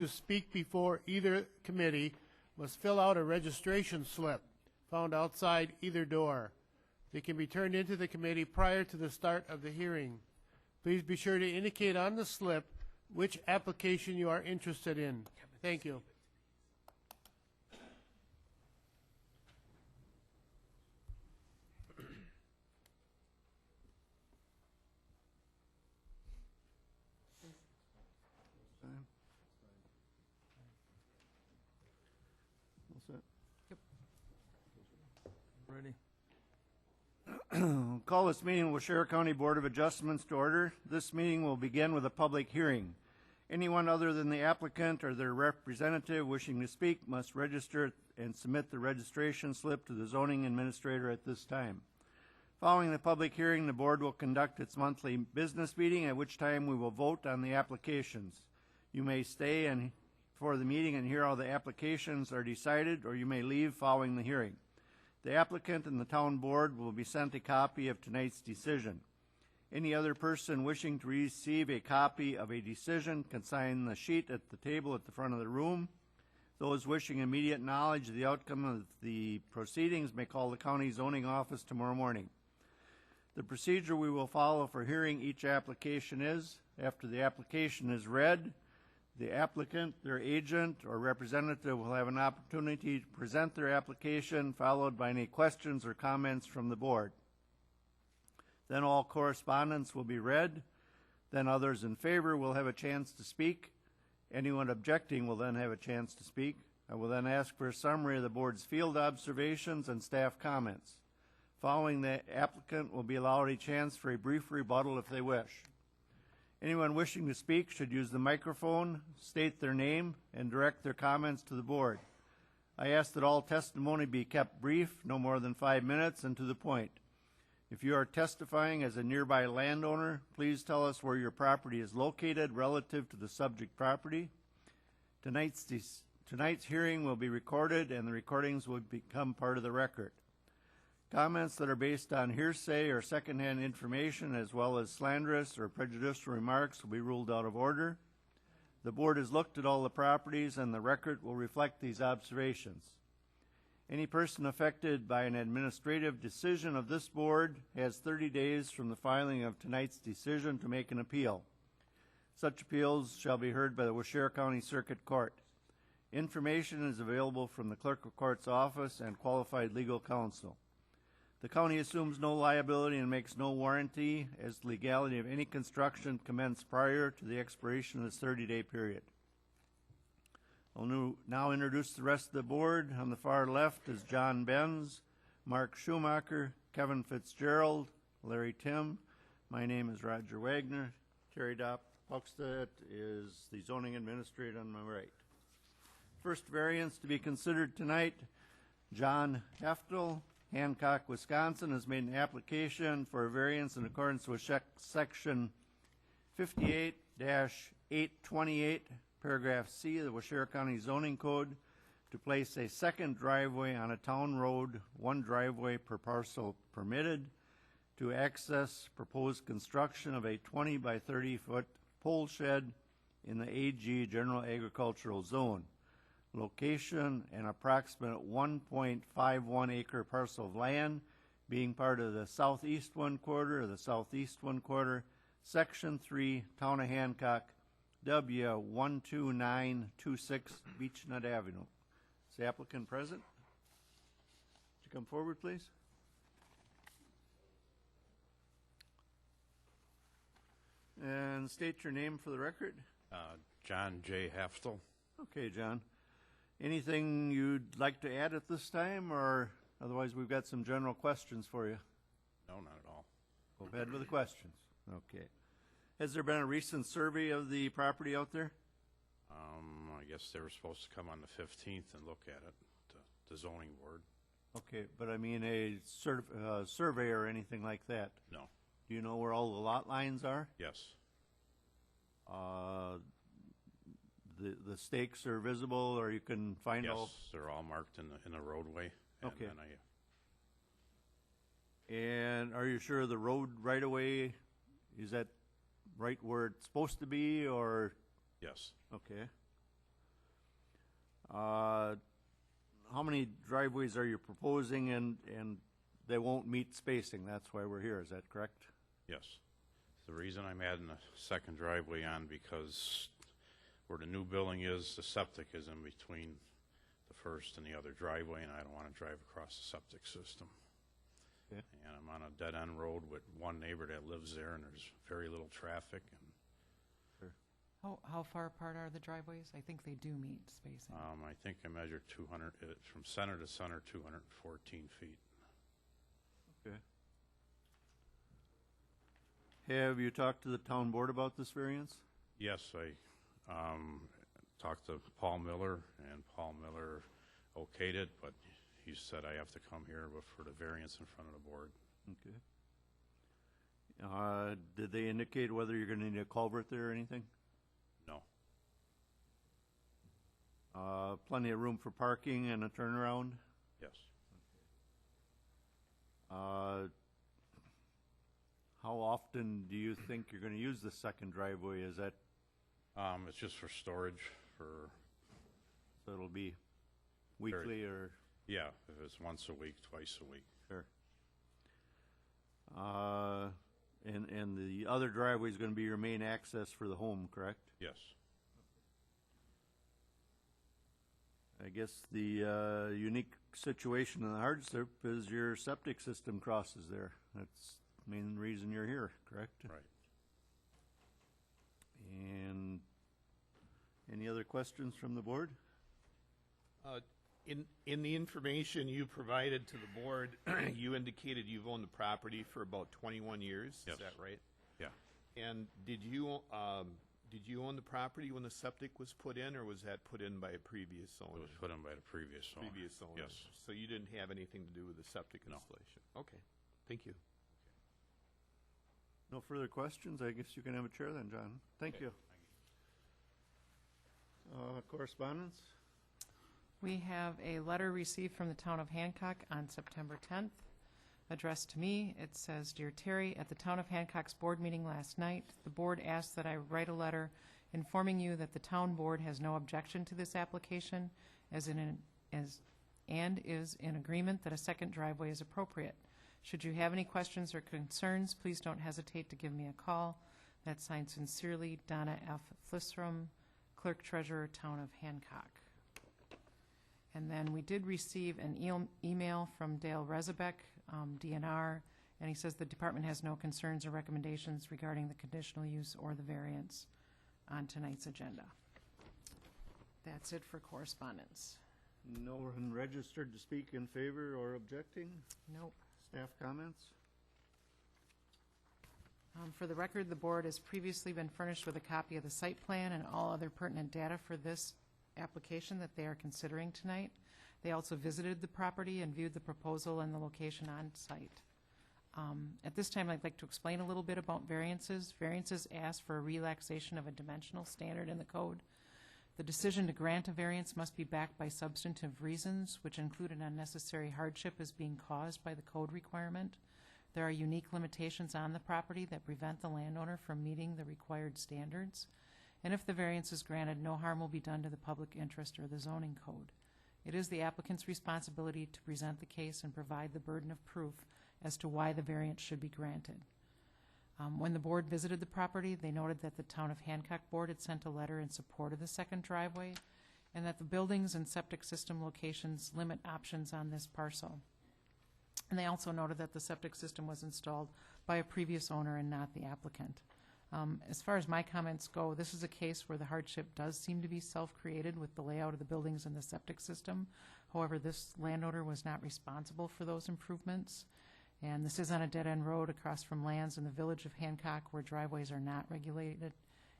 to speak before either committee must fill out a registration slip found outside either door. They can be turned into the committee prior to the start of the hearing. Please be sure to indicate on the slip which application you are interested in. Thank you. Ready? Call this meeting of Waushara County Board of Adjustments to order. This meeting will begin with a public hearing. Anyone other than the applicant or their representative wishing to speak must register and submit the registration slip to the zoning administrator at this time. Following the public hearing, the board will conduct its monthly business meeting, at which time we will vote on the applications. You may stay for the meeting and hear how the applications are decided, or you may leave following the hearing. The applicant and the town board will be sent a copy of tonight's decision. Any other person wishing to receive a copy of a decision can sign the sheet at the table at the front of the room. Those wishing immediate knowledge of the outcome of the proceedings may call the county zoning office tomorrow morning. The procedure we will follow for hearing each application is, after the application is read, the applicant, their agent, or representative will have an opportunity to present their application, followed by any questions or comments from the board. Then all correspondence will be read. Then others in favor will have a chance to speak. Anyone objecting will then have a chance to speak. I will then ask for a summary of the board's field observations and staff comments. Following, the applicant will be allowed a chance for a brief rebuttal if they wish. Anyone wishing to speak should use the microphone, state their name, and direct their comments to the board. I ask that all testimony be kept brief, no more than 5 minutes, and to the point. If you are testifying as a nearby landowner, please tell us where your property is located relative to the subject property. Tonight's hearing will be recorded, and the recordings will become part of the record. Comments that are based on hearsay or secondhand information, as well as slanderous or prejudicial remarks, will be ruled out of order. The board has looked at all the properties, and the record will reflect these observations. Any person affected by an administrative decision of this board has 30 days from the filing of tonight's decision to make an appeal. Such appeals shall be heard by the Waushara County Circuit Court. Information is available from the Clerk of Court's office and qualified legal counsel. The county assumes no liability and makes no warranty as the legality of any construction commenced prior to the expiration of this 30-day period. I'll now introduce the rest of the board. On the far left is John Benz, Mark Schumacher, Kevin Fitzgerald, Larry Tim. My name is Roger Wagner. Terry Dopp Puckstedt is the zoning administrator on my right. First variance to be considered tonight, John Heftel, Hancock, Wisconsin, has made an application for a variance in accordance with section 58-828, paragraph C of the Waushara County Zoning Code to place a second driveway on a town road, one driveway per parcel permitted, to access proposed construction of a 20 by 30 foot pole shed in the AG General Agricultural Zone. Location, an approximate 1.51 acre parcel of land being part of the southeast one quarter, section 3, Town of Hancock, W12926 Beechnut Avenue. Is the applicant present? Would you come forward, please? And state your name for the record. John J. Heftel. Okay, John. Anything you'd like to add at this time, or otherwise we've got some general questions for you? No, not at all. Go ahead with the questions. Okay. Has there been a recent survey of the property out there? I guess they were supposed to come on the 15th and look at it, the zoning board. Okay, but I mean a survey or anything like that? No. Do you know where all the lot lines are? Yes. The stakes are visible, or you can find Yes, all? they're all marked in the roadway. And Okay. then And are you sure the road right away, is that right where it's supposed to be, or? yes. Okay. How many driveways are you proposing, and they won't meet spacing? That's why we're here, is that correct? Yes. The reason I'm adding a second driveway on, because where the new building is, the septic is in between the first and the other driveway, and I don't want to drive across the septic system. Okay. And I'm on a dead-end road with one neighbor that lives there, and there's very little traffic. And How far apart are the driveways? I think they do meet spacing. I think I measured 200, from center to center, 214 feet. Okay. Have you talked to the town board about this variance? Yes, I talked to Paul Miller, and Paul Miller okayed it, but he said I have to come here for the variance in front of the board. Okay. Did they indicate whether you're gonna need a culvert there or anything? No. Plenty of room for parking and a turnaround? Yes. How often do you think you're gonna use the second driveway? Is that, It's just for storage for, so it'll be weekly or? yeah, if it's once a week, twice a week. Sure. And the other driveway is gonna be your main access for the home, correct? Yes. I guess the unique situation and the hardship is your septic system crosses there. That's the main reason you're here, correct? Right. And any other questions from the board? In the information you provided to the board, you indicated you've owned the property for about 21 years. Yes. Is that right? Yeah. And did you own the property when the septic was put in, or was that put in by a previous It owner? was put in by the previous owner. Previous owner. Yes. So you didn't have anything to do with the septic No. installation? Okay, thank you. No further questions? I guess you can have a chair then, John. Thank you. Correspondence? We have a letter received from the town of Hancock on September 10th, addressed to me. It says, "Dear Terry, at the town of Hancock's board meeting last night, the board asked that I write a letter informing you that the town board has no objection to this application and is in agreement that a second driveway is appropriate. Should you have any questions or concerns, please don't hesitate to give me a call." That's signed sincerely, Donna F. Flistrom, Clerk Treasurer, Town of Hancock. And then we did receive an email from Dale Rezebeck, DNR, and he says the department has no concerns or recommendations regarding the conditional use or the variance on tonight's agenda. That's it for correspondence. No one registered to speak in favor or objecting? Nope. Staff comments? For the record, the board has previously been furnished with a copy of the site plan and all other pertinent data for this application that they are considering tonight. They also visited the property and viewed the proposal and the location on site. At this time, I'd like to explain a little bit about variances. Variances ask for a relaxation of a dimensional standard in the code. The decision to grant a variance must be backed by substantive reasons, which include an unnecessary hardship as being caused by the code requirement. There are unique limitations on the property that prevent the landowner from meeting the required standards. And if the variance is granted, no harm will be done to the public interest or the zoning code. It is the applicant's responsibility to present the case and provide the burden of proof as to why the variance should be granted. When the board visited the property, they noted that the Town of Hancock Board had sent a letter in support of the second driveway, and that the buildings and septic system locations limit options on this parcel. And they also noted that the septic system was installed by a previous owner and not the applicant. As far as my comments go, this is a case where the hardship does seem to be self-created with the layout of the buildings and the septic system. However, this landowner was not responsible for those improvements. And this is on a dead-end road across from lands in the village of Hancock where driveways are not regulated.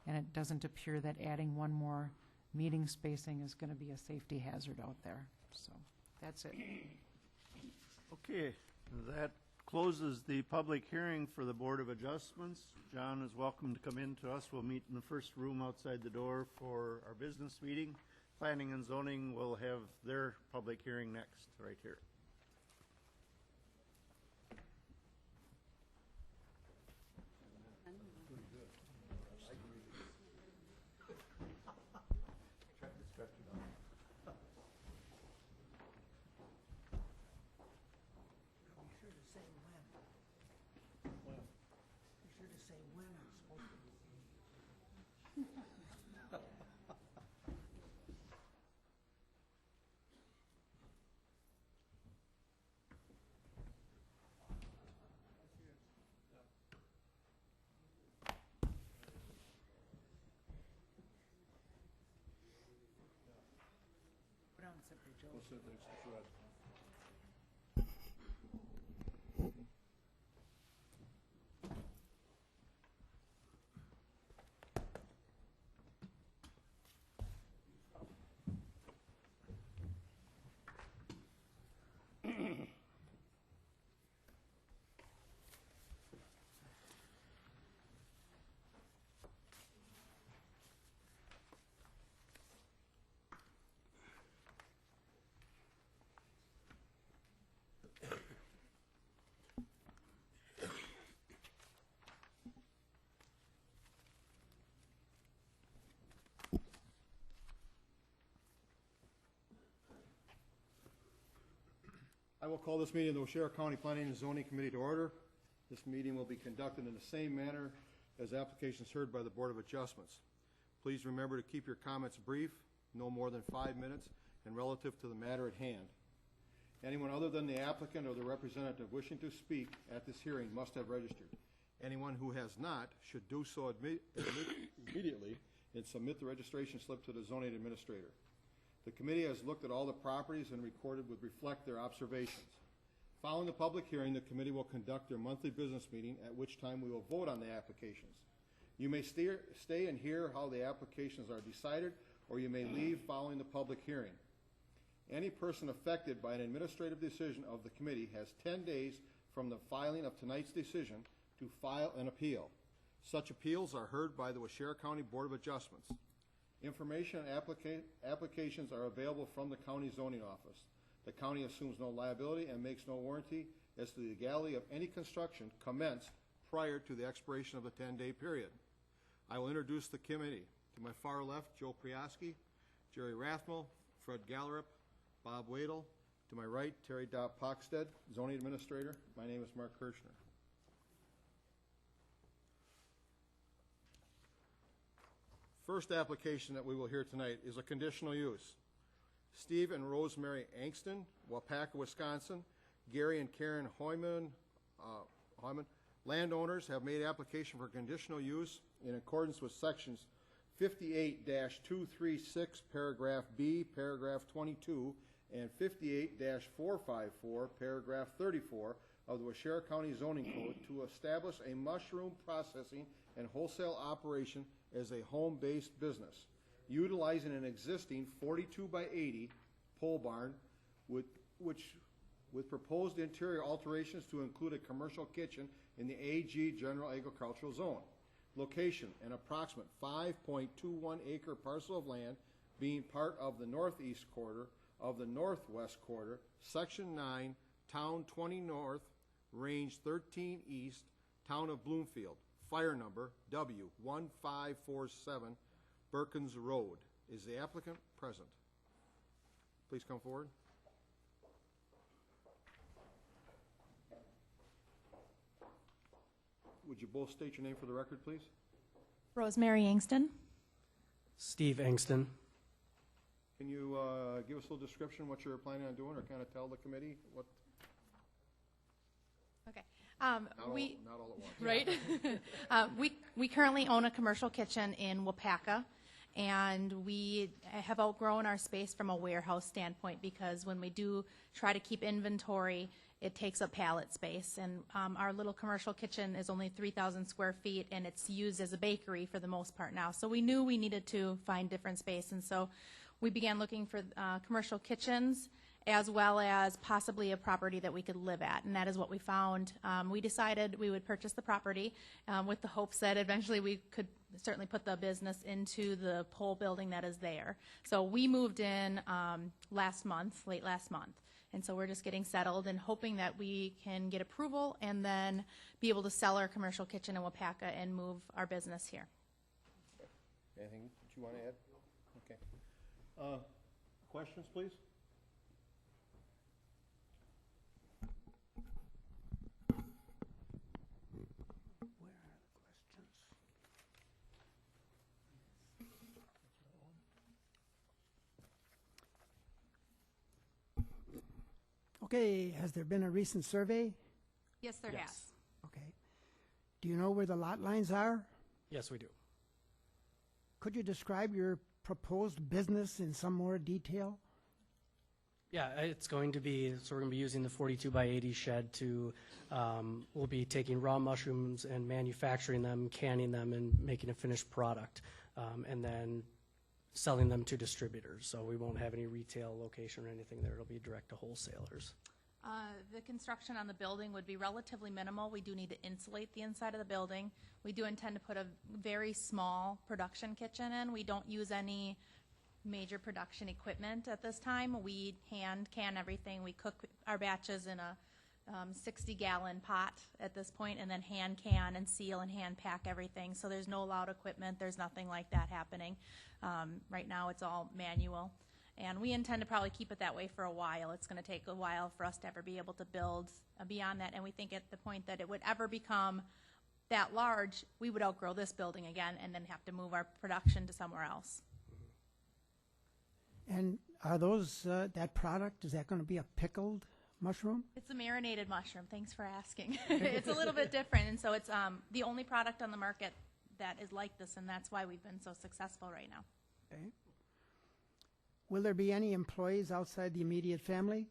And it doesn't appear that adding one more meeting spacing is going to be a safety hazard out there. So that's it. Okay, that closes the public hearing for the Board of Adjustments. John is welcome to come in to us. We'll meet in the first room outside the door for our business meeting. Planning and Zoning will have their public hearing next, right here. I will call this meeting of the Waushara County Planning and Zoning Committee to order. This meeting will be conducted in the same manner as applications heard by the Board of Adjustments. Please remember to keep your comments brief, no more than 5 minutes, and relative to the matter at hand. Anyone other than the applicant or the representative wishing to speak at this hearing must have registered. Anyone who has not should do so immediately and submit the registration slip to the zoning administrator. The committee has looked at all the properties and recorded would reflect their observations. Following the public hearing, the committee will conduct their monthly business meeting, at which time we will vote on the applications. You may stay and hear how the applications are decided, or you may leave following the public hearing. Any person affected by an administrative decision of the committee has 10 days from the filing of tonight's decision to file an appeal. Such appeals are heard by the Waushara County Board of Adjustments. Information and applications are available from the county zoning office. The county assumes no liability and makes no warranty as to the legality of any construction commenced prior to the expiration of the 10-day period. I will introduce the committee. To my far left, Joe Priosky, Jerry Rathmel, Fred Gallerup, Bob Wadle. To my right, Terry Dopp-Pockstead, zoning administrator. My name is Mark Kirchner. First application that we will hear tonight is a conditional use. Steve and Rosemary Angston, Wapaka, Wisconsin. Gary and Karen Hoyman, landowners, have made application for conditional use in accordance with sections 58-236, paragraph B, paragraph 22, and 58-454, paragraph 34 of the Waushara County Zoning Code to establish a mushroom processing and wholesale operation as a home-based business, utilizing an existing 42 by 80 pole barn with proposed interior alterations to include a commercial kitchen in the AG General Agricultural Zone. Location, an approximate 5.21 acre parcel of land being part of the northeast quarter of the northwest quarter, Section 9, Town 20 North, Range 13 East, Town of Bloomfield. Fire number W1547, Berkins Road. Is the applicant present? Please come forward. Would you both state your name for the record, please? Rosemary Angston. Steve Angston. Can you give us a little description what you're planning on doing, or kind of tell the committee what? Okay. Not all at once. Right? We currently own a commercial kitchen in Wapaka, and we have outgrown our space from a warehouse standpoint because when we do try to keep inventory, it takes up pallet space. And our little commercial kitchen is only 3,000 square feet, and it's used as a bakery for the most part now. So we knew we needed to find different space, and so we began looking for commercial kitchens as well as possibly a property that we could live at, and that is what we found. We decided we would purchase the property with the hopes that eventually we could certainly put the business into the pole building that is there. So we moved in late last month, and so we're just getting settled and hoping that we can get approval and then be able to sell our commercial kitchen in Wapaka and move our business here. Anything that you want to add? Okay. Questions, please? Okay, has there been a recent survey? Yes, there Yes. has. Okay. Do you know where the lot lines are? Yes, we do. Could you describe your proposed business in some more detail? Yeah, it's going to be, so we're going to be using the 42 by 80 shed to, we'll be taking raw mushrooms and manufacturing them, canning them, and making a finished product, and then selling them to distributors. So we won't have any retail location or anything there. It'll be direct to wholesalers. The construction on the building would be relatively minimal. We do need to insulate the inside of the building. We do intend to put a very small production kitchen in. We don't use any major production equipment at this time. We hand can everything. We cook our batches in a 60-gallon pot at this point, and then hand can and seal and hand pack everything. So there's no loud equipment. There's nothing like that happening. Right now it's all manual. And we intend to probably keep it that way for a while. It's going to take a while for us to ever be able to build beyond that. And we think at the point that it would ever become that large, we would outgrow this building again and then have to move our production to somewhere else. And are those, that product, is that going to be a pickled mushroom? It's a marinated mushroom. Thanks for asking. It's a little bit different. And so it's the only product on the market that is like this, and that's why we've been so successful right now. Okay. Will there be any employees outside the immediate family?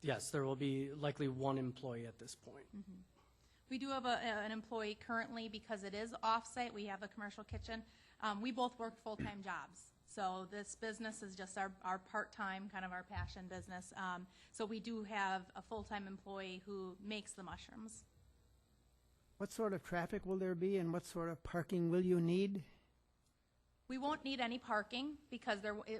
Yes, there will be likely one employee at this point. We do have an employee currently because it is off-site. We have a commercial kitchen. We both work full-time jobs. So this business is just our part-time, kind of our passion business. So we do have a full-time employee who makes the mushrooms. What sort of traffic will there be, and what sort of parking will you need? We won't need any parking because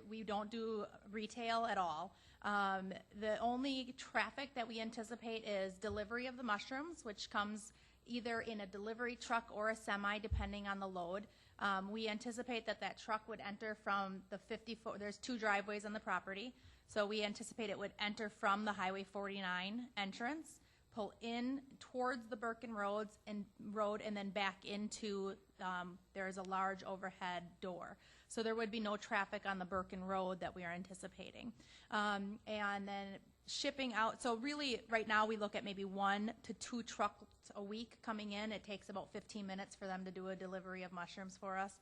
we don't do retail at all. The only traffic that we anticipate is delivery of the mushrooms, which comes either in a delivery truck or a semi, depending on the load. We anticipate that truck would enter from the 54, there's 2 driveways on the property, so we anticipate it would enter from the Highway 49 entrance, pull in towards the Birkin road, and then back into, there is a large overhead door. So there would be no traffic on the Birkin Road that we are anticipating. And then shipping out, so really right now we look at maybe 1 to 2 trucks a week coming in. It takes about 15 minutes for them to do a delivery of mushrooms for us.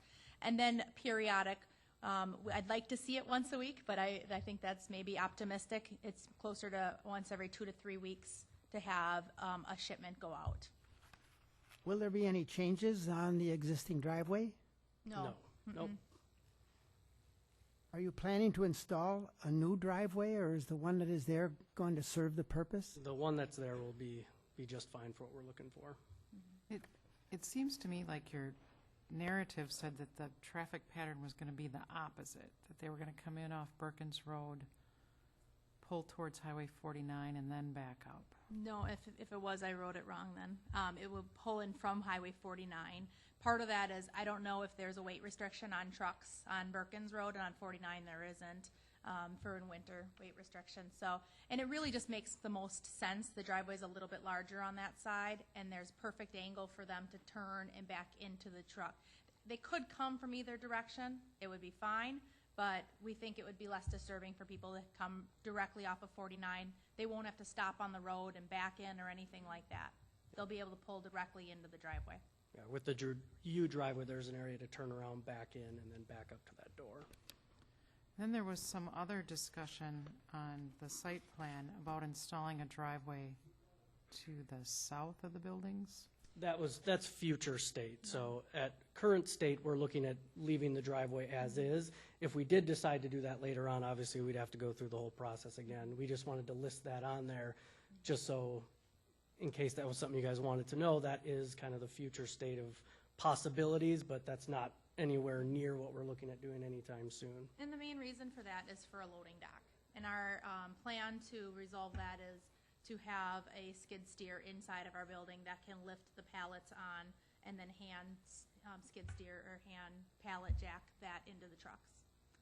And then periodic, I'd like to see it once a week, but I think that's maybe optimistic. It's closer to once every 2 to 3 weeks to have a shipment go out. Will there be any changes on the existing driveway? No. Nope. Are you planning to install a new driveway, or is the one that is there going to serve the purpose? The one that's there will be just fine for what we're looking for. It seems to me like your narrative said that the traffic pattern was going to be the opposite, that they were going to come in off Birkins Road, pull towards Highway 49, and then back up. No, if it was, I wrote it wrong then. It would pull in from Highway 49. Part of that is I don't know if there's a weight restriction on trucks on Birkins Road, and on 49 there isn't for in winter weight restriction. So, and it really just makes the most sense. The driveway's a little bit larger on that side, and there's perfect angle for them to turn and back into the truck. They could come from either direction. It would be fine. But we think it would be less disturbing for people that come directly off of 49. They won't have to stop on the road and back in or anything like that. They'll be able to pull directly into the driveway. Yeah, with the U driveway, there's an area to turn around, back in, and then back up to that door. Then there was some other discussion on the site plan about installing a driveway to the south of the buildings. That's future state. So at current state, we're looking at leaving the driveway as is. If we did decide to do that later on, obviously we'd have to go through the whole process again. We just wanted to list that on there just so in case that was something you guys wanted to know, that is kind of the future state of possibilities, but that's not anywhere near what we're looking at doing anytime soon. And the main reason for that is for a loading dock. And our plan to resolve that is to have a skid steer inside of our building that can lift the pallets on and then hand skid steer or hand pallet jack that into the trucks.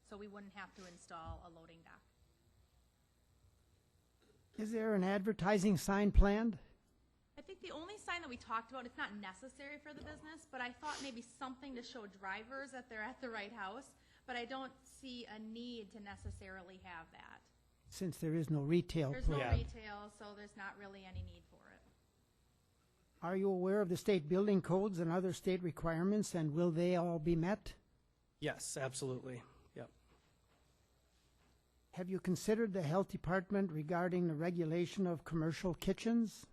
So we wouldn't have to install a loading dock. Is there an advertising sign planned? I think the only sign that we talked about, it's not necessary for the business, but I thought maybe something to show drivers that they're at the right house, but I don't see a need to necessarily have that. Since there is no retail There's no plan. retail, so there's not really any need for it. Are you aware of the state building codes and other state requirements, and will they all be met? Yes, absolutely. Yep. Have you considered the health department regarding the regulation of commercial kitchens?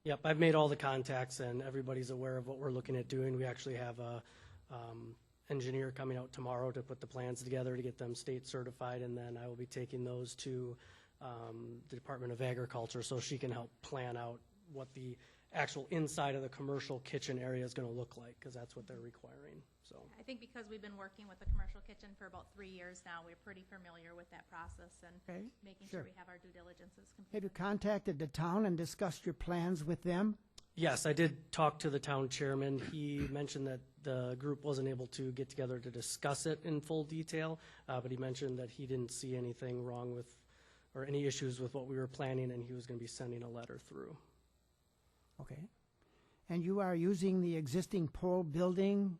Yep, I've made all the contacts and everybody's aware of what we're looking at doing. We actually have a engineer coming out tomorrow to put the plans together to get them state certified, and then I will be taking those to the Department of Agriculture so she can help plan out what the actual inside of the commercial kitchen area is going to look like, because that's what they're requiring. So I think because we've been working with the commercial kitchen for about 3 years now, we're pretty familiar with that process and Okay, making sure. sure we have our due diligences Have completed. you contacted the town and discussed your plans with them? yes, I did talk to the town chairman. He mentioned that the group wasn't able to get together to discuss it in full detail, but he mentioned that he didn't see anything wrong with, or any issues with what we were planning, and he was going to be sending a letter through. Okay. And you are using the existing pole building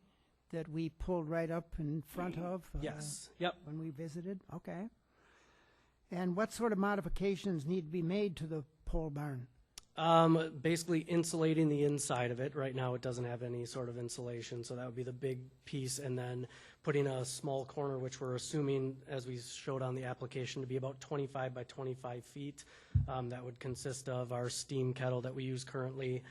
that we pulled right up in front of? Yes, yep. When we visited? Okay. And what sort of modifications need to be made to the pole barn? Basically insulating the inside of it. Right now, it doesn't have any sort of insulation, so that would be the big piece. And then putting a small corner, which we're assuming, as we showed on the application, to be about 25 by 25 feet. That would consist of our steam kettle that we use currently,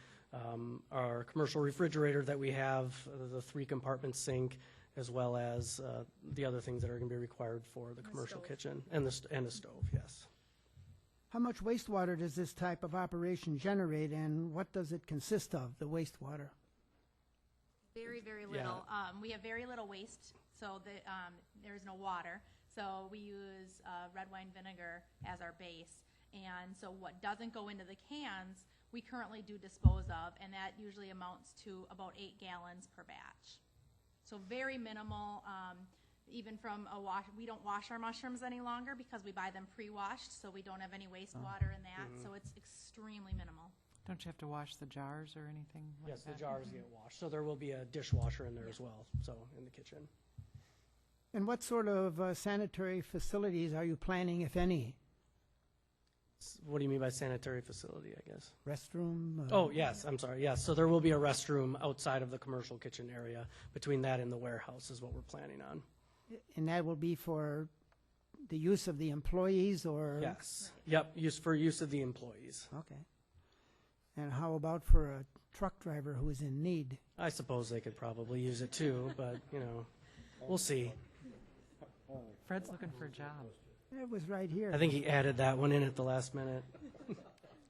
our commercial refrigerator that we have, the 3-compartment sink, as well as the other things that are going to be required for the commercial stove. kitchen, and the stove, yes. How much wastewater does this type of operation generate, and what does it consist of, the wastewater? Very, very little. We have very little waste, so there's no water. So we use red wine vinegar as our base. And so what doesn't go into the cans, we currently do dispose of, and that usually amounts to about 8 gallons per batch. So very minimal. Even from a wash, we don't wash our mushrooms any longer because we buy them pre-washed, so we don't have any wastewater in that. So it's extremely minimal. Don't you have to wash the jars or anything like Yes, the that? jars get washed, so there will be a dishwasher in there as well, so, in the kitchen. And what sort of sanitary facilities are you planning, if any? What do you mean by sanitary facility, I guess? Restroom? Oh, yes, I'm sorry, yes, so there will be a restroom outside of the commercial kitchen area. Between that and the warehouse is what we're planning on. And that will be for the use of the employees, or? Yes, yep, use of the employees. Okay. And how about for a truck driver who is in need? I suppose they could probably use it too, but, we'll see. Fred's looking for a job. It was right here. I think he added that one in at the last minute.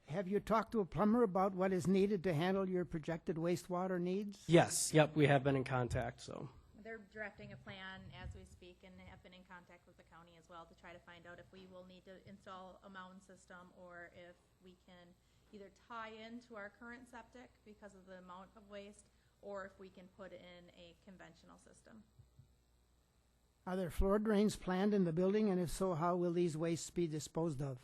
Have you talked to a plumber about what is needed to handle your projected wastewater needs? Yes, yep, we have been in contact, so. They're drafting a plan as we speak and have been in contact with the county as well to try to find out if we will need to install a mound system or if we can either tie into our current septic because of the amount of waste, or if we can put in a conventional system. Are there floor drains planned in the building, and if so, how will these wastes be disposed of?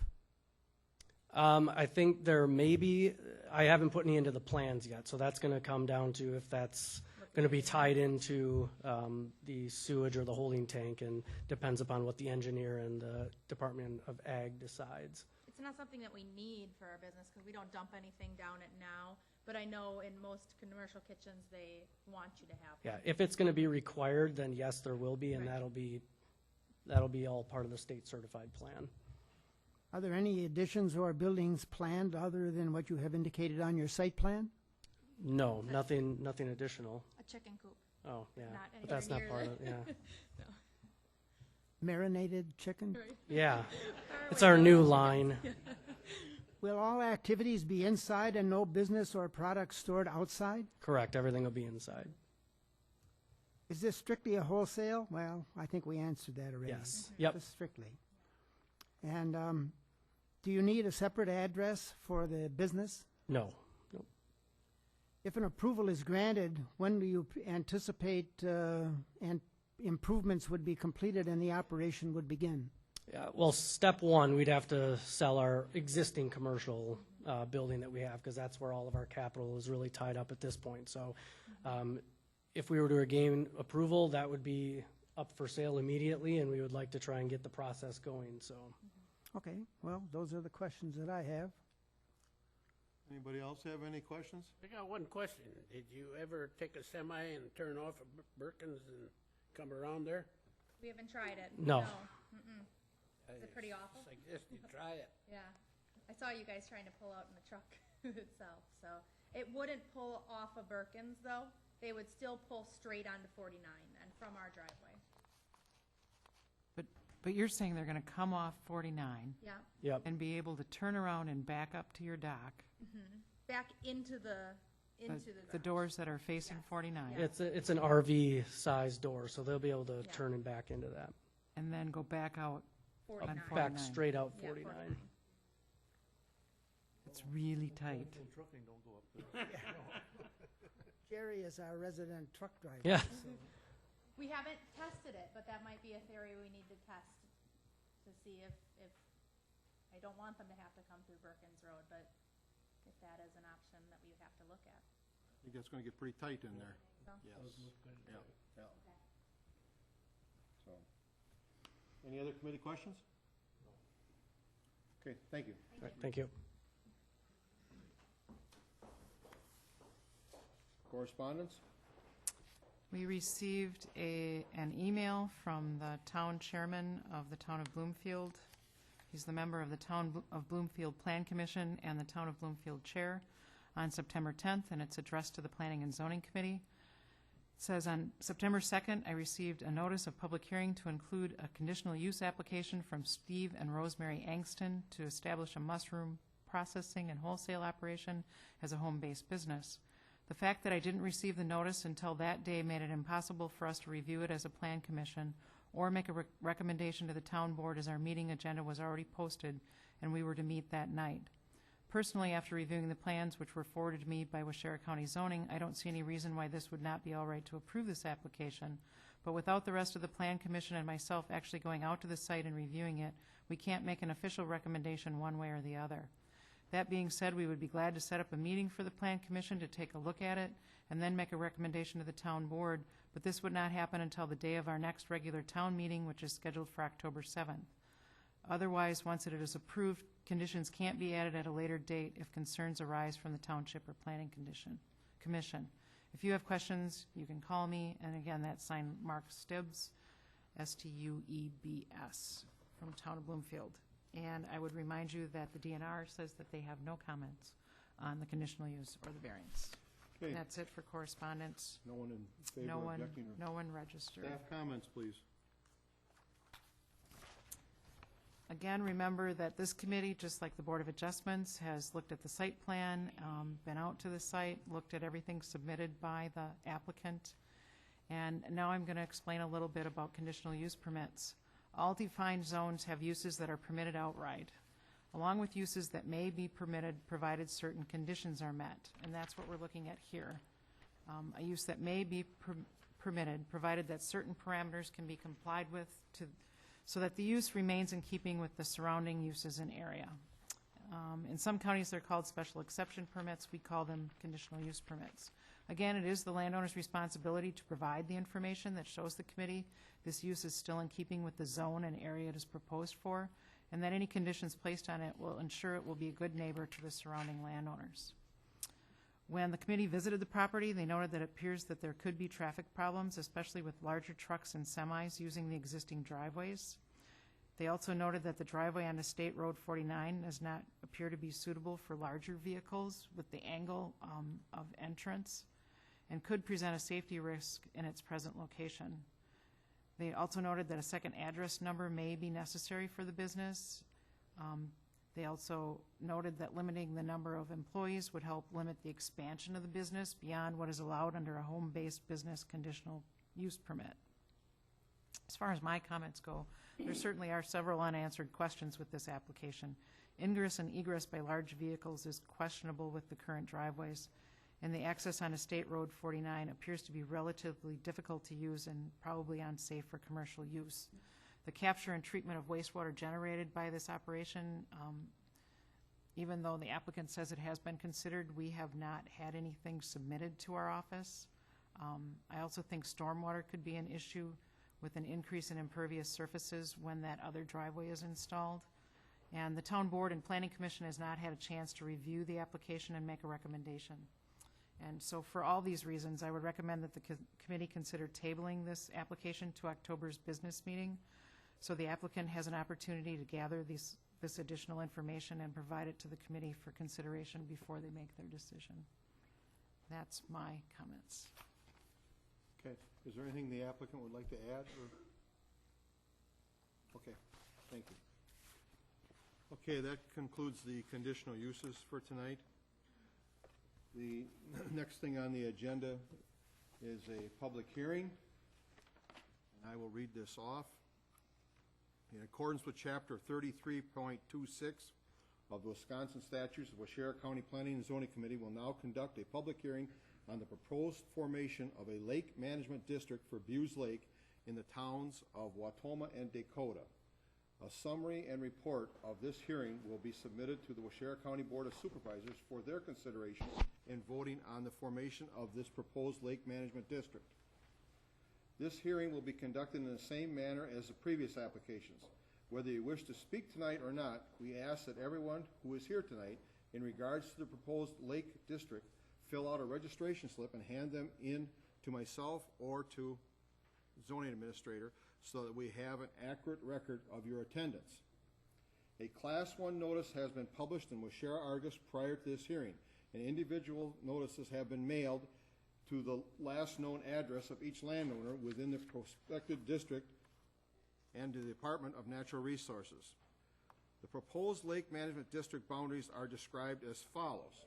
I think there may be, I haven't put any into the plans yet, so that's going to come down to if that's going to be tied into the sewage or the holding tank, and depends upon what the engineer and the Department of Ag decides. It's not something that we need for our business because we don't dump anything down it now, but I know in most commercial kitchens, they want you to have. Yeah, if it's going to be required, then yes, there will be, and Right. that'll be all part of the state certified plan. Are there any additions or buildings planned other than what you have indicated on your site plan? No, nothing additional. A chicken coop. Oh, yeah, Not but that's not anywhere part near of, yeah. Marinated chicken? Yeah, it's our new line. Will all activities be inside and no business or products stored outside? Correct, everything will be inside. Is this strictly a wholesale? Well, I think we answered that already. Yes, yep. Just strictly. And do you need a separate address for the business? No. If an approval is granted, when do you anticipate and improvements would be completed and the operation would begin? Yeah, well, step one, we'd have to sell our existing commercial building that we have, because that's where all of our capital is really tied up at this point. So if we were to gain approval, that would be up for sale immediately, and we would like to try and get the process going, so. Okay, well, those are the questions that I have. Anybody else have any questions? I got one question. Did you ever take a semi and turn off at Birkins and come around there? We haven't tried it. No. Mm-mm. Is it pretty pretty awful. Suggest you try it. Yeah. I saw you guys trying to pull out in the truck itself, so. It wouldn't pull off of Birkins, though. They would still pull straight onto 49 then from our driveway. But you're saying they're going to come off 49 Yeah. Yep. and be able to turn around and back up to your dock, Back into the the garage. doors that are facing 49, Yeah. It's an RV size door, so they'll be able to Yeah. turn and back into that. and then go back out. 49. on Back 49. straight out Yeah, 49. It's really tight. Jerry is our resident truck driver. Yeah. so- We haven't tested it, but that might be a theory we need to test to see if I don't want them to have to come through Birkins Road, but if that is an option that we would have to look at. I think that's gonna get pretty tight in there. So, Yes. Yeah. So, any other committee questions? Okay, thank you. All right, thank you. Correspondence? We received an email from the town chairman of the town of Bloomfield. He's the member of the town of Bloomfield Plan Commission and the town of Bloomfield Chair on September 10th, and it's addressed to the Planning and Zoning Committee. It says, on September 2nd, I received a notice of public hearing to include a conditional use application from Steve and Rosemary Angston to establish a mushroom processing and wholesale operation as a home-based business. The fact that I didn't receive the notice until that day made it impossible for us to review it as a plan commission or make a recommendation to the town board, as our meeting agenda was already posted and we were to meet that night. Personally, after reviewing the plans, which were forwarded to me by Waushara County Zoning, I don't see any reason why this would not be all right to approve this application. But without the rest of the plan commission and myself actually going out to the site and reviewing it, we can't make an official recommendation one way or the other. That being said, we would be glad to set up a meeting for the Plan Commission to take a look at it and then make a recommendation to the town board, but this would not happen until the day of our next regular town meeting, which is scheduled for October 7th. Otherwise, once it is approved, conditions can't be added at a later date if concerns arise from the Township or Planning Commission. If you have questions, you can call me, and again, that's signed Mark Stubbs, Stuebs, from Town of Bloomfield. And I would remind you that the DNR says that they have no comments on the conditional use or the variance. Okay, That's it for correspondence. no one in favor No of one, objecting or? no one registered. Staff comments, please. Again, remember that this committee, just like the Board of Adjustments, has looked at the site plan, been out to the site, looked at everything submitted by the applicant. And now I'm going to explain a little bit about conditional use permits. All defined zones have uses that are permitted outright, along with uses that may be permitted provided certain conditions are met. And that's what we're looking at here. A use that may be permitted provided that certain parameters can be complied with so that the use remains in keeping with the surrounding uses in area. In some counties, they're called special exception permits. We call them conditional use permits. Again, it is the landowner's responsibility to provide the information that shows the committee this use is still in keeping with the zone and area it is proposed for, and that any conditions placed on it will ensure it will be a good neighbor to the surrounding landowners. When the committee visited the property, they noted that it appears that there could be traffic problems, especially with larger trucks and semis using the existing driveways. They also noted that the driveway on State Road 49 does not appear to be suitable for larger vehicles with the angle of entrance and could present a safety risk in its present location. They also noted that a second address number may be necessary for the business. They also noted that limiting the number of employees would help limit the expansion of the business beyond what is allowed under a home-based business conditional use permit. As far as my comments go, there certainly are several unanswered questions with this application. Ingress and egress by large vehicles is questionable with the current driveways, and the access on State Road 49 appears to be relatively difficult to use and probably unsafe for commercial use. The capture and treatment of wastewater generated by this operation, even though the applicant says it has been considered, we have not had anything submitted to our office. I also think stormwater could be an issue with an increase in impervious surfaces when that other driveway is installed. And the Town Board and Planning Commission has not had a chance to review the application and make a recommendation. And so for all these reasons, I would recommend that the committee consider tabling this application to October's business meeting So the applicant has an opportunity to gather this additional information and provide it to the committee for consideration before they make their decision. That's my comments. Okay, is there anything the applicant would like to add, or? Okay, thank you. Okay, that concludes the conditional uses for tonight. The next thing on the agenda is a public hearing, and I will read this off. In accordance with Chapter 33.26 of the Wisconsin Statutes, the Waushara County Planning and Zoning Committee will now conduct a public hearing on the proposed formation of a lake management district for Buse Lake in the towns of Wautoma and Dakota. A summary and report of this hearing will be submitted to the Waushara County Board of Supervisors for their consideration in voting on the formation of this proposed lake management district. This hearing will be conducted in the same manner as the previous applications. Whether you wish to speak tonight or not, we ask that everyone who is here tonight in regards to the proposed lake district fill out a registration slip and hand them in to myself or to zoning administrator so that we have an accurate record of your attendance. A Class 1 notice has been published in Waushara Argus prior to this hearing, and individual notices have been mailed to the last known address of each landowner within the prospective district and to the Department of Natural Resources. The proposed lake management district boundaries are described as follows.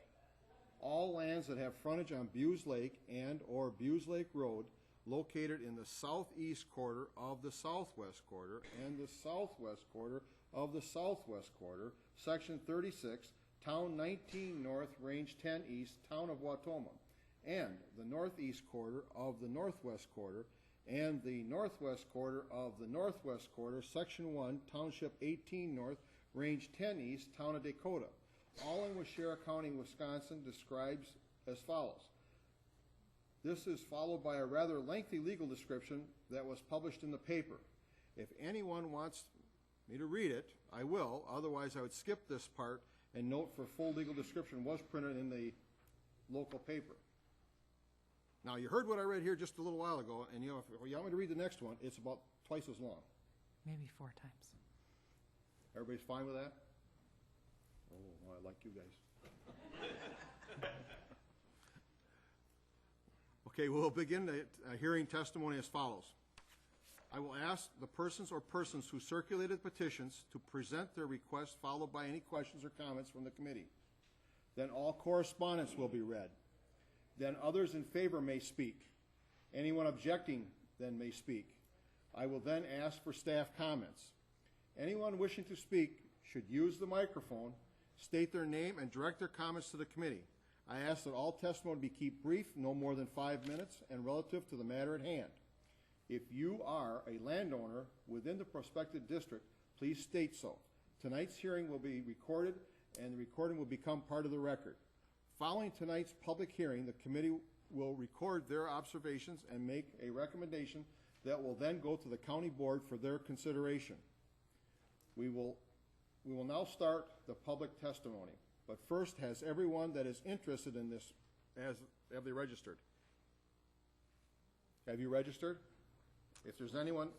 All lands that have frontage on Buse Lake and or Buse Lake Road located in the southeast quarter of the southwest quarter and the southwest quarter of the southwest quarter, Section 36, Town 19 North, Range 10 East, Town of Wautoma, and the northeast quarter of the northwest quarter and the northwest quarter of the northwest quarter, Section 1, Township 18 North, Range 10 East, Town of Dakota, all in Waushara County, Wisconsin, describes as follows. This is followed by a rather lengthy legal description that was published in the paper. If anyone wants me to read it, I will. Otherwise, I would skip this part and note for full legal description was printed in the local paper. Now, you heard what I read here just a little while ago, and if you want me to read the next one, it's about twice as long. Maybe 4 times. Everybody's fine with that? Oh, I like you guys. Okay, we'll begin the hearing testimony as follows. I will ask the persons or persons who circulated petitions to present their request, followed by any questions or comments from the committee. Then all correspondence will be read. Then others in favor may speak. Anyone objecting then may speak. I will then ask for staff comments. Anyone wishing to speak should use the microphone, state their name, and direct their comments to the committee. I ask that all testimony be kept brief, no more than 5 minutes, and relative to the matter at hand. If you are a landowner within the prospective district, please state so. Tonight's hearing will be recorded, and the recording will become part of the record. Following tonight's public hearing, the committee will record their observations and make a recommendation that will then go to the county board for their consideration. We will now start the public testimony. But first, has everyone that is interested in this, have they registered? Have you registered? If there's anyone,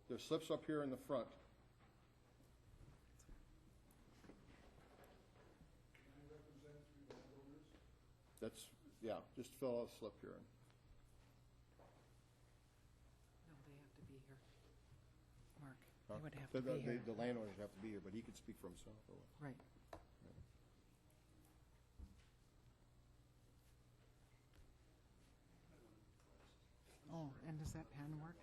there's slips up here in the front. That's, yeah, just fill out a slip here. No, they have to be here. Mark, Huh? they would have to be here. The landowners have to be here, but he could speak for himself. Right. Oh, and does that pen work?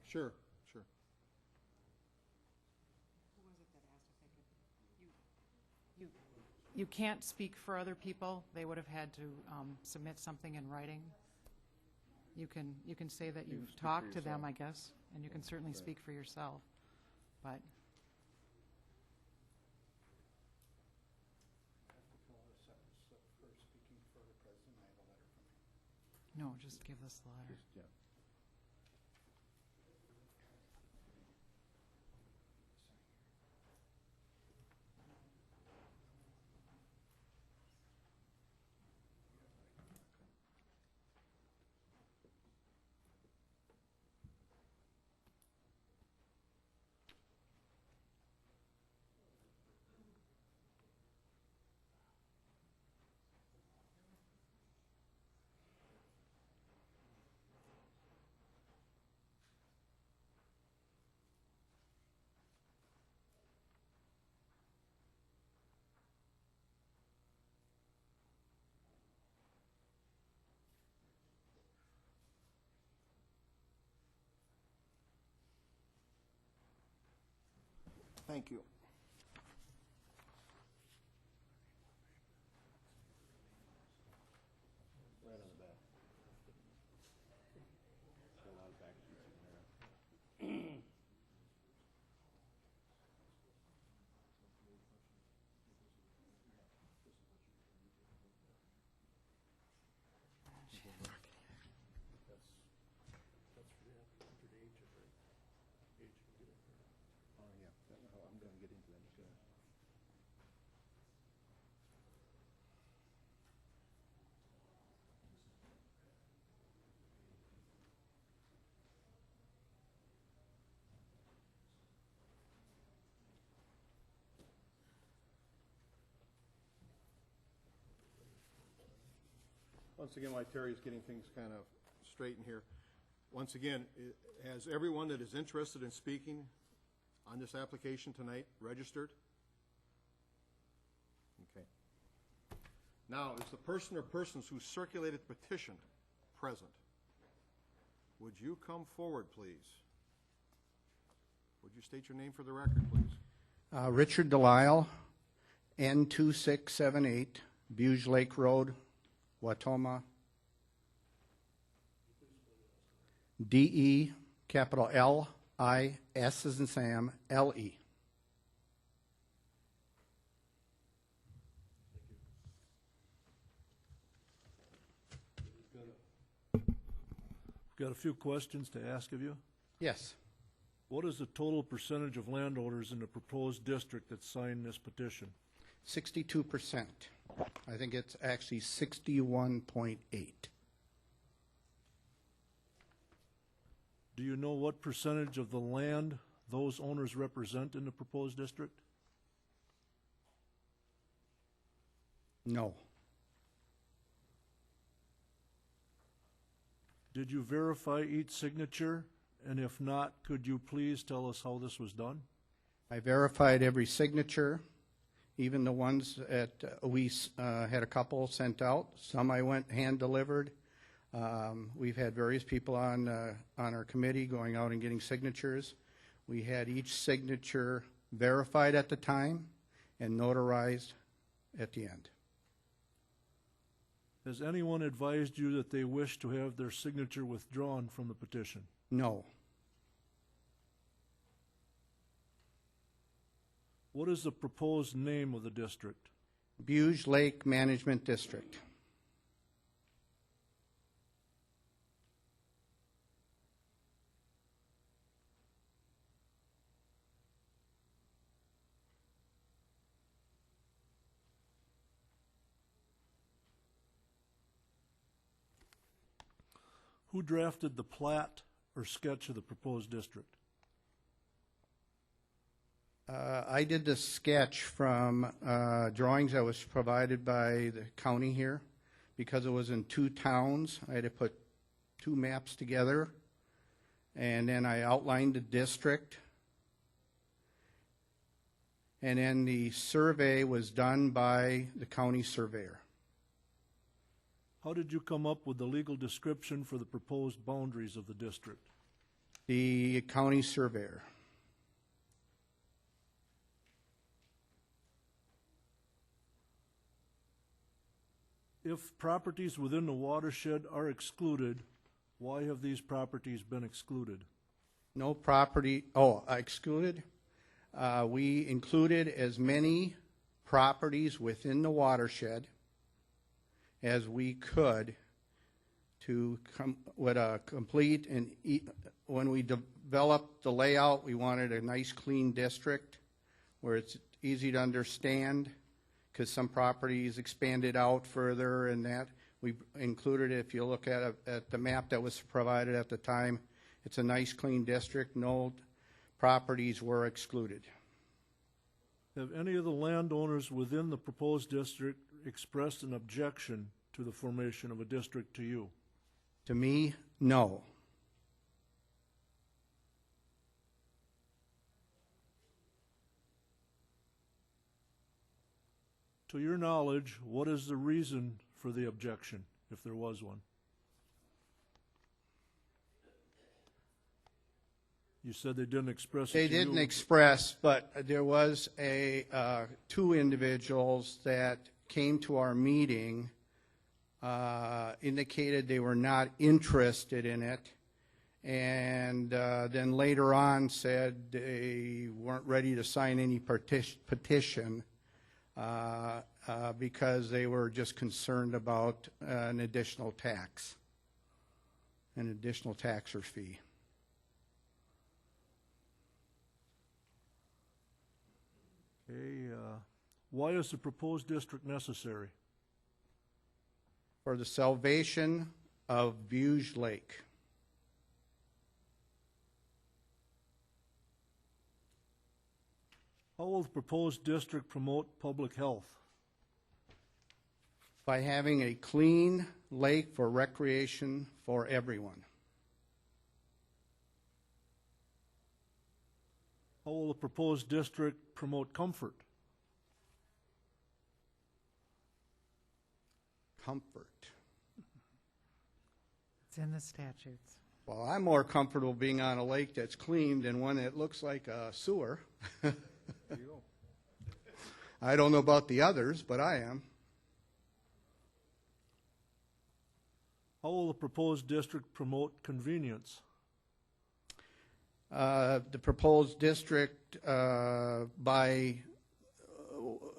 Sure, sure. Who was it that asked if they could? You can't speak for other people. They would have had to submit something in writing. You can say that You can you've speak for talked to them, yourself. I guess, and you can certainly Okay. speak for yourself. But no, just give us the letter. Yeah. Thank you. Once again, while Terry is getting things kind of straight in here, once again, has everyone that is interested in speaking on this application tonight registered? Okay. Now, is the person or persons who circulated the petition present? Would you come forward, please? Would you state your name for the record, please? Richard Delisle, N2678, Buge Lake Road, Watoma. DE, capital L-I, S as in Sam, L-E. Got a few questions to ask of you. Yes. What is the total percentage of landowners in the proposed district that signed this petition? 62%. I think it's actually 61.8. Do you know what percentage of the land those owners represent in the proposed district? No. Did you verify each signature? And if not, could you please tell us how this was done? I verified every signature, even the ones that we had a couple sent out. Some I went hand-delivered. We've had various people on our committee going out and getting signatures. We had each signature verified at the time and notarized at the end. Has anyone advised you that they wish to have their signature withdrawn from the petition? No. What is the proposed name of the district? Buge Lake Management District. Who drafted the plat or sketch of the proposed district? I did the sketch from drawings that was provided by the county here. Because it was in two towns, I had to put two maps together. And then I outlined the district. And then the survey was done by the county surveyor. How did you come up with the legal description for the proposed boundaries of the district? The county surveyor. If properties within the watershed are excluded, why have these properties been excluded? No property, excluded? We included as many properties within the watershed as we could to come with a complete and when we developed the layout, we wanted a nice clean district where it's easy to understand because some properties expanded out further and that. We included, if you look at the map that was provided at the time, it's a nice clean district. No properties were excluded. Have any of the landowners within the proposed district expressed an objection to the formation of a district to you? To me, no. To your knowledge, what is the reason for the objection, if there was one? You said they didn't express it They to you. didn't express, but there was two individuals that came to our meeting, indicated they were not interested in it, and then later on said they weren't ready to sign any petition because they were just concerned about an additional tax or fee. Okay, why is the proposed district necessary? For the salvation of Buge Lake. How will the proposed district promote public health? By having a clean lake for recreation for everyone. How will the proposed district promote comfort? Comfort. It's in the statutes. Well, I'm more comfortable being on a lake that's clean than one that looks like a sewer. I don't know about the others, but I am. How will the proposed district promote convenience? The proposed district, one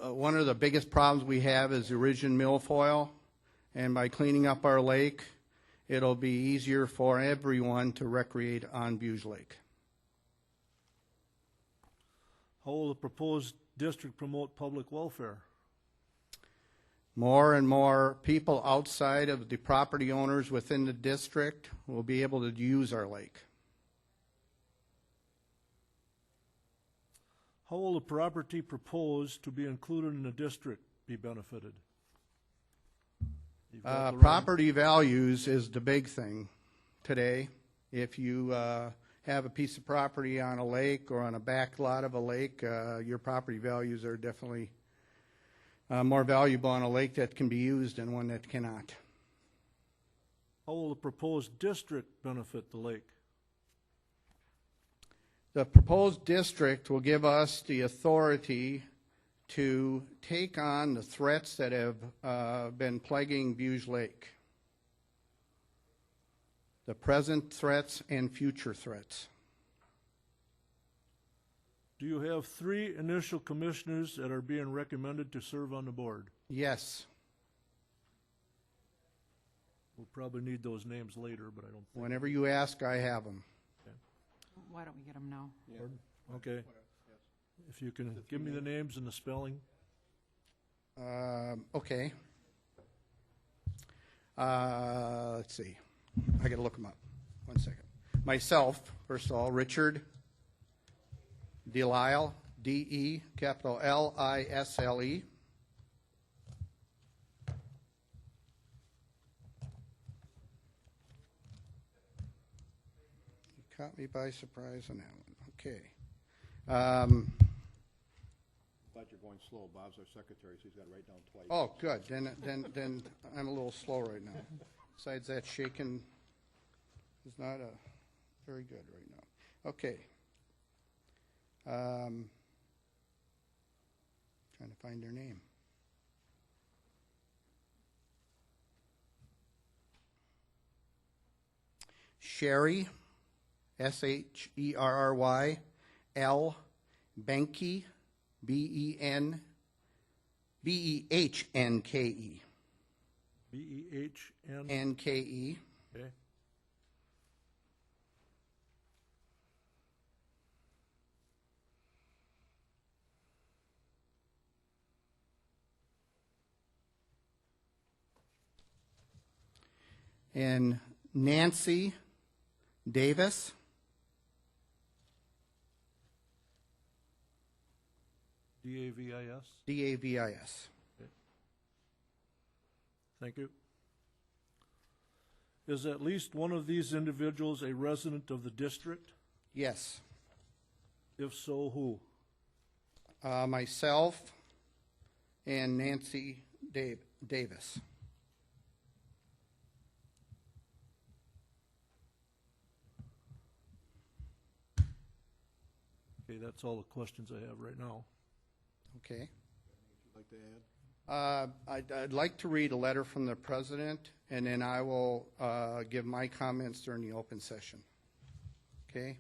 of the biggest problems we have is erosion milfoil, and by cleaning up our lake, it'll be easier for everyone to recreate on Buge Lake. How will the proposed district promote public welfare? More and more people outside of the property owners within the district will be able to use our lake. How will the property proposed to be included in the district be benefited? You've got the right- Property values is the big thing today. If you have a piece of property on a lake or on a back lot of a lake, your property values are definitely more valuable on a lake that can be used than one that cannot. How will the proposed district benefit the lake? The proposed district will give us the authority to take on the threats that have been plaguing Buge Lake. The present threats and future threats. Do you have 3 initial commissioners that are being recommended to serve on the board? Yes. We'll probably need those names later, but I don't think. Whenever you ask, I have them. Why don't we get them now? Pardon? Okay. If you can give me the names and the spelling. Okay. Let's see. I got to look them up. 1 second. Myself, first of all, Richard Delisle, D-E, capital L-I-S-L-E. You caught me by surprise on that one. Okay. Thought you're going slow. Bob's our secretary, so he's got to write down twice. Oh, good. Then I'm a little slow right now. Besides that, shaking is not very good right now. Okay. Trying to find their name. Sherry, S-H-E-R-R-Y, L, Benke, B-E-H-N-K-E. B-E-H-N. N-K-E. Okay. And Nancy Davis. D-A-V-I-S. D-A-V-I-S. Thank you. Is at least one of these individuals a resident of the district? Yes. If so, who? Myself and Nancy Davis. Okay, that's all the questions I have right now. Okay. Like to add? I'd like to read a letter from the president, and then I will give my comments during the open session. Okay?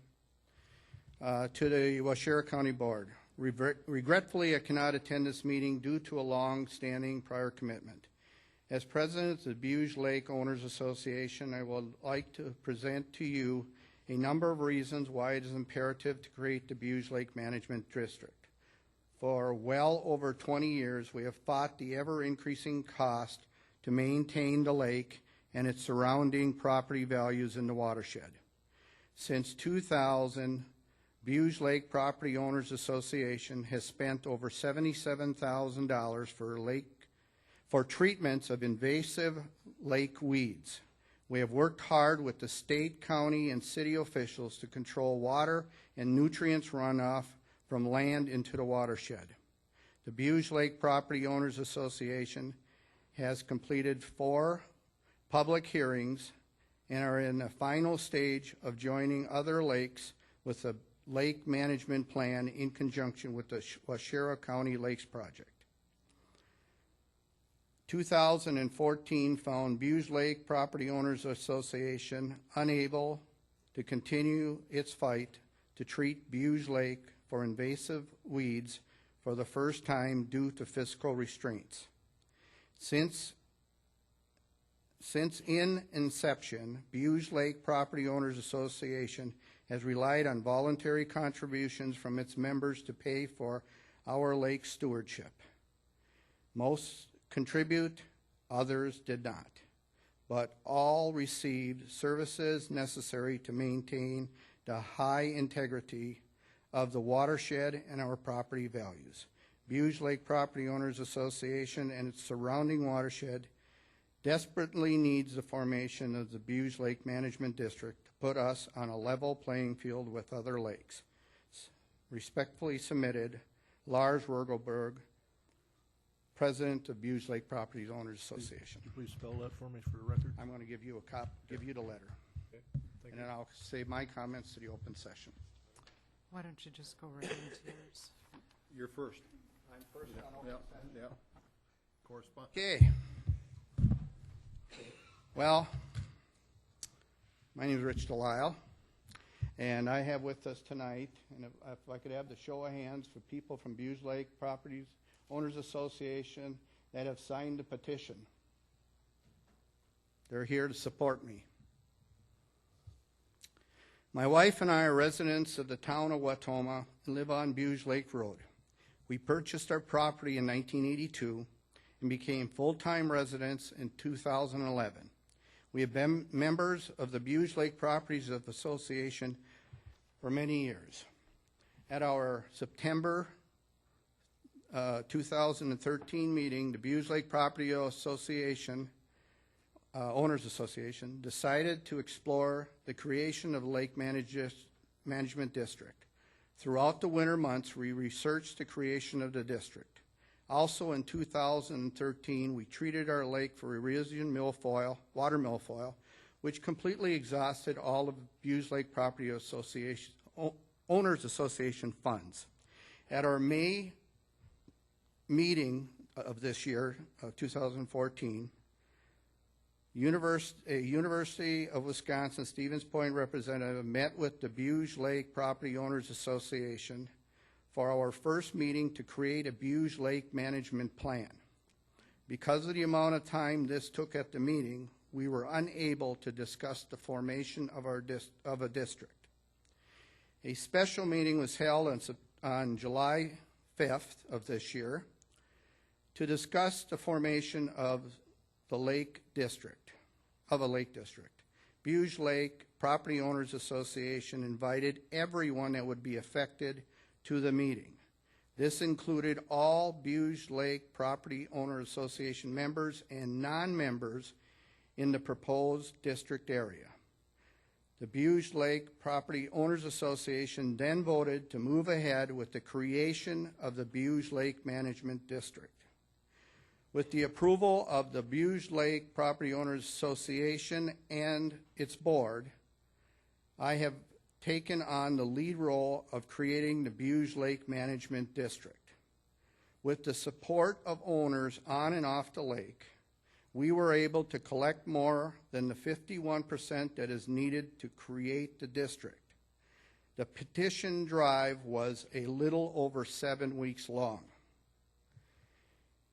To the Waushara County Board. Regretfully, I cannot attend this meeting due to a long-standing prior commitment. As president of the Beuge Lake Owners Association, I would like to present to you a number of reasons why it is imperative to create the Beuge Lake Management District. For well over 20 years, we have fought the ever-increasing cost to maintain the lake and its surrounding property values in the watershed. Since 2000, Beuge Lake Property Owners Association has spent over $77,000 for treatments of invasive lake weeds. We have worked hard with the state, county, and city officials to control water and nutrients runoff from land into the watershed. The Beuge Lake Property Owners Association has completed 4 public hearings and are in the final stage of joining other lakes with a lake management plan in conjunction with the Waushara County Lakes Project. 2014 found Beuge Lake Property Owners Association unable to continue its fight to treat Beuge Lake for invasive weeds for the first time due to fiscal restraints. Since in inception, Beuge Lake Property Owners Association has relied on voluntary contributions from its members to pay for our lake stewardship. Most contribute, others did not, but all received services necessary to maintain the high integrity of the watershed and our property values. Beuge Lake Property Owners Association and its surrounding watershed desperately needs the formation of the Beuge Lake Management District to put us on a level playing field with other lakes. Respectfully submitted, Lars Rogelberg, President of Beuge Lake Property Owners Association. Could you please spell that for me for the record? I'm going to give you give you the letter, Okay, thank and then I'll save my comments to the open session. Why don't you just go right into yours? You're first. I'm first on Yeah, open session. yeah. Correspond. Okay. Well, my name is Rich Delisle, and I have with us tonight, and if I could have the show of hands for people from Beuge Lake Properties Owners Association that have signed the petition. They're here to support me. My wife and I are residents of the town of Wautoma and live on Beuge Lake Road. We purchased our property in 1982 and became full-time residents in 2011. We have been members of the Beuge Lake Properties Association for many years. At our September 2013 meeting, the Beuge Lake Property Association, Owners Association, decided to explore the creation of the Lake Management District. Throughout the winter months, we researched the creation of the district. Also in 2013, we treated our lake for erosion water milfoil, which completely exhausted all of Beuge Lake Property Association, Owners Association funds. At our May meeting of this year, 2014, a University of Wisconsin Stevens Point representative met with the Beuge Lake Property Owners Association for our first meeting to create a Beuge Lake management plan. Because of the amount of time this took at the meeting, we were unable to discuss the formation of a district. A special meeting was held on July 5th of this year to discuss the formation of a lake district. Beuge Lake Property Owners Association invited everyone that would be affected to the meeting. This included all Beuge Lake Property Owners Association members and non-members in the proposed district area. The Beuge Lake Property Owners Association then voted to move ahead with the creation of the Beuge Lake Management District. With the approval of the Beuge Lake Property Owners Association and its board, I have taken on the lead role of creating the Buge Lake Management District. With the support of owners on and off the lake, we were able to collect more than the 51% that is needed to create the district. The petition drive was a little over 7 weeks long.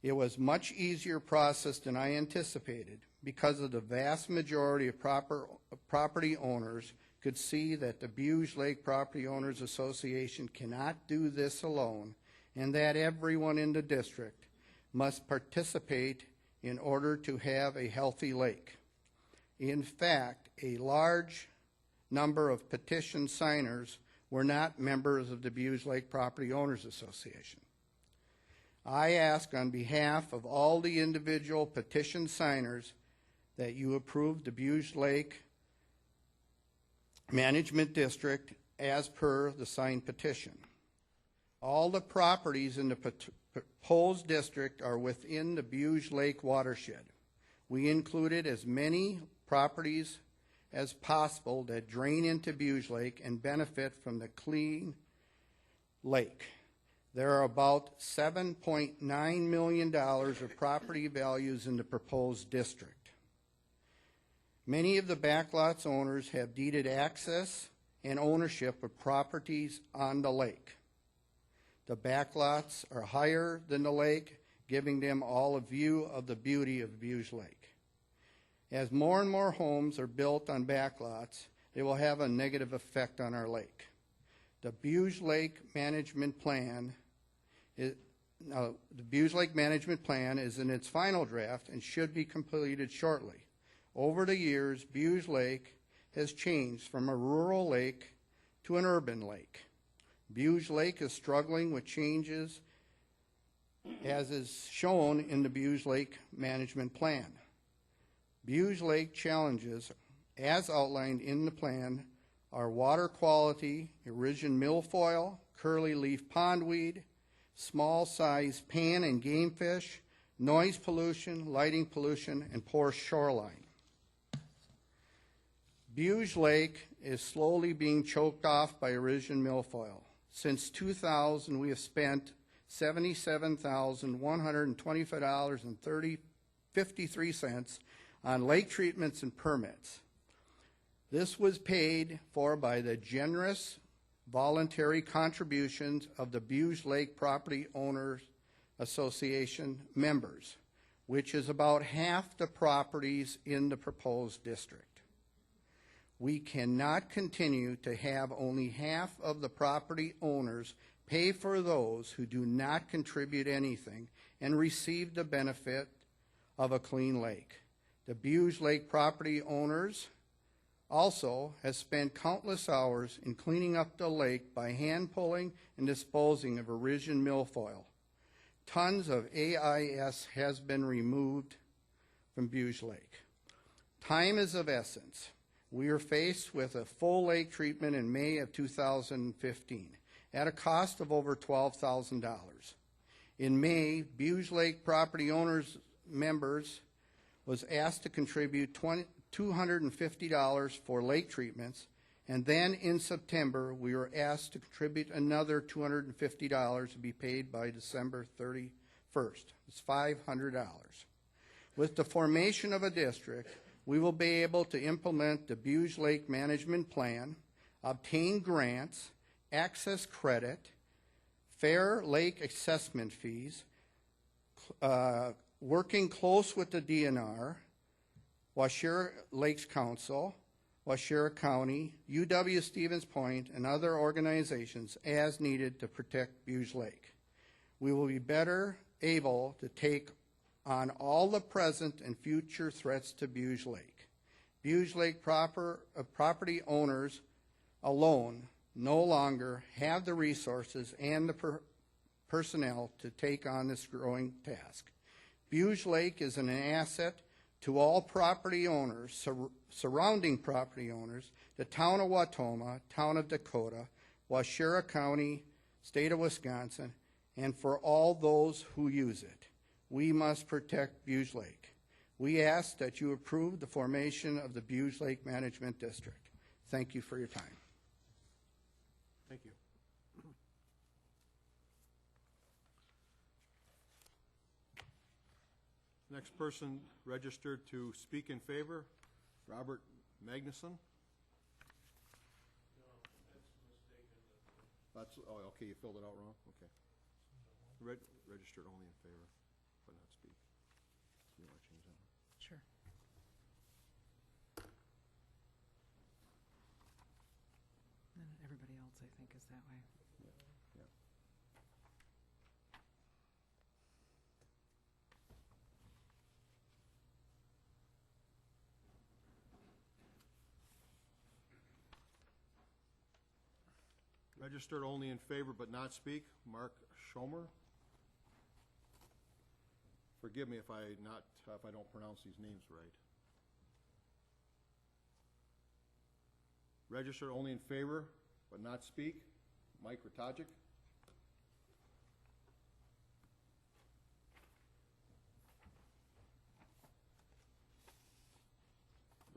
It was much easier process than I anticipated because of the vast majority of property owners could see that the Buge Lake Property Owners Association cannot do this alone, and that everyone in the district must participate in order to have a healthy lake. In fact, a large number of petition signers were not members of the Buge Lake Property Owners Association. I ask on behalf of all the individual petition signers that you approve the Buge Lake Management District as per the signed petition. All the properties in the proposed district are within the Buge Lake watershed. We included as many properties as possible that drain into Buge Lake and benefit from the clean lake. There are about $7.9 million of property values in the proposed district. Many of the backlots owners have deeded access and ownership of properties on the lake. The backlots are higher than the lake, giving them all a view of the beauty of Buge Lake. As more and more homes are built on backlots, they will have a negative effect on our lake. The Buge Lake Management Plan is in its final draft and should be completed shortly. Over the years, Buge Lake has changed from a rural lake to an urban lake. Buge Lake is struggling with changes as is shown in the Buge Lake Management Plan. Buge Lake challenges, as outlined in the plan, are water quality, erosion milfoil, curly leaf pondweed, small size pan and game fish, noise pollution, lighting pollution, and poor shoreline. Buge Lake is slowly being choked off by erosion milfoil. Since 2000, we have spent $77,125.53 on lake treatments and permits. This was paid for by the generous voluntary contributions of the Buge Lake Property Owners Association members, which is about half the properties in the proposed district. We cannot continue to have only half of the property owners pay for those who do not contribute anything and receive the benefit of a clean lake. The Buge Lake Property Owners also has spent countless hours in cleaning up the lake by hand pulling and disposing of erosion milfoil. Tons of AIS has been removed from Buge Lake. Time is of essence. We are faced with a full lake treatment in May of 2015 at a cost of over $12,000. In May, Buge Lake Property Owners members was asked to contribute $250 for lake treatments, and then in September, we were asked to contribute another $250 to be paid by December 31st. It's $500. With the formation of a district, we will be able to implement the Buge Lake Management Plan, obtain grants, access credit, fair lake assessment fees, working close with the DNR, Waushara Lakes Council, Waushara County, UW-Stevens Point, and other organizations as needed to protect Buge Lake. We will be better able to take on all the present and future threats to Buge Lake. Buge Lake property owners alone no longer have the resources and the personnel to take on this growing task. Buge Lake is an asset to all property owners, surrounding property owners, the town of Wautoma, town of Dakota, Waushara County, state of Wisconsin, and for all those who use it. We must protect Buge Lake. We ask that you approve the formation of the Buge Lake Management District. Thank you for your time. Thank you. Next person registered to speak in favor, Robert Magnuson. No, that's mistaken. That's, oh, okay, you filled it out wrong? Okay. Registered only in favor, but not speak. You want to change that one? Sure. And everybody else, I think, is that way. Yeah. Registered only in favor but not speak, Mark Schomer. Forgive me if I don't pronounce these names right. Registered only in favor but not speak, Mike Ratajic.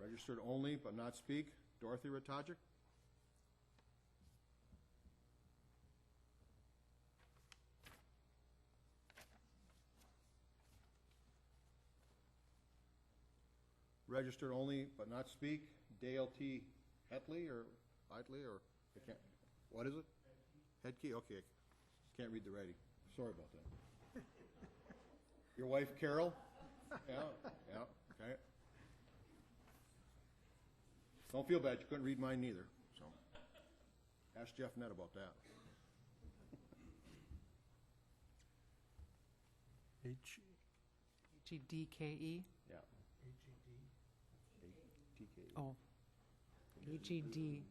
Registered only but not speak, Dorothy Ratajic. Registered only but not speak, Dale T. Hetley or I can't, what is it? Headkey, okay. Can't read the writing. Sorry about that. Your wife Carol? Yeah, okay. Don't feel bad, you couldn't read mine neither, so. Ask Jeff Nett about that. H-E-D-K-E? Yeah. Oh. H-E-D-T-K-E.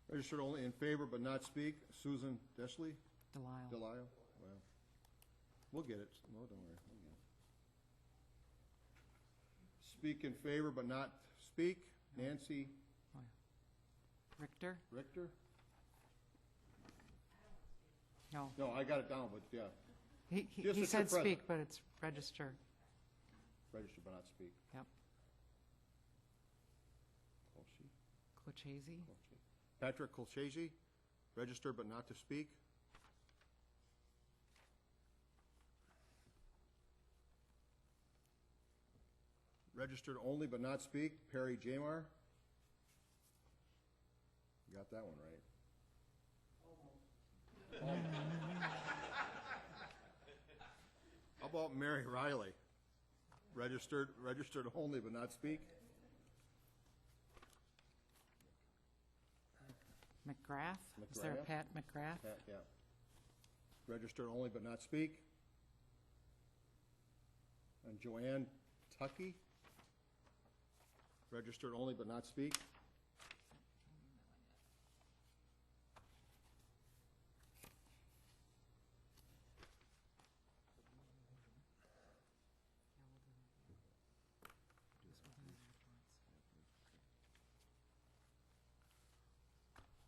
Registered only in favor but not speak, Susan Deschley? Delisle. Delisle? Well, we'll get it. No, don't worry. We'll get it. Speak in favor but not speak, Nancy Richter? Richter? No. No, I got it down, but yeah. He Just that you're said present. speak, but it's register. Registered but not speak. Yep. Clochese? Patrick Colchese, registered but not to speak. Registered only but not speak, Perry Jamar. You got that one right. How about Mary Riley? Registered only but not speak. McGrath? Is there a Pat McGrath? Yeah. Registered only but not speak. And Joanne Tuckey. Registered only but not speak.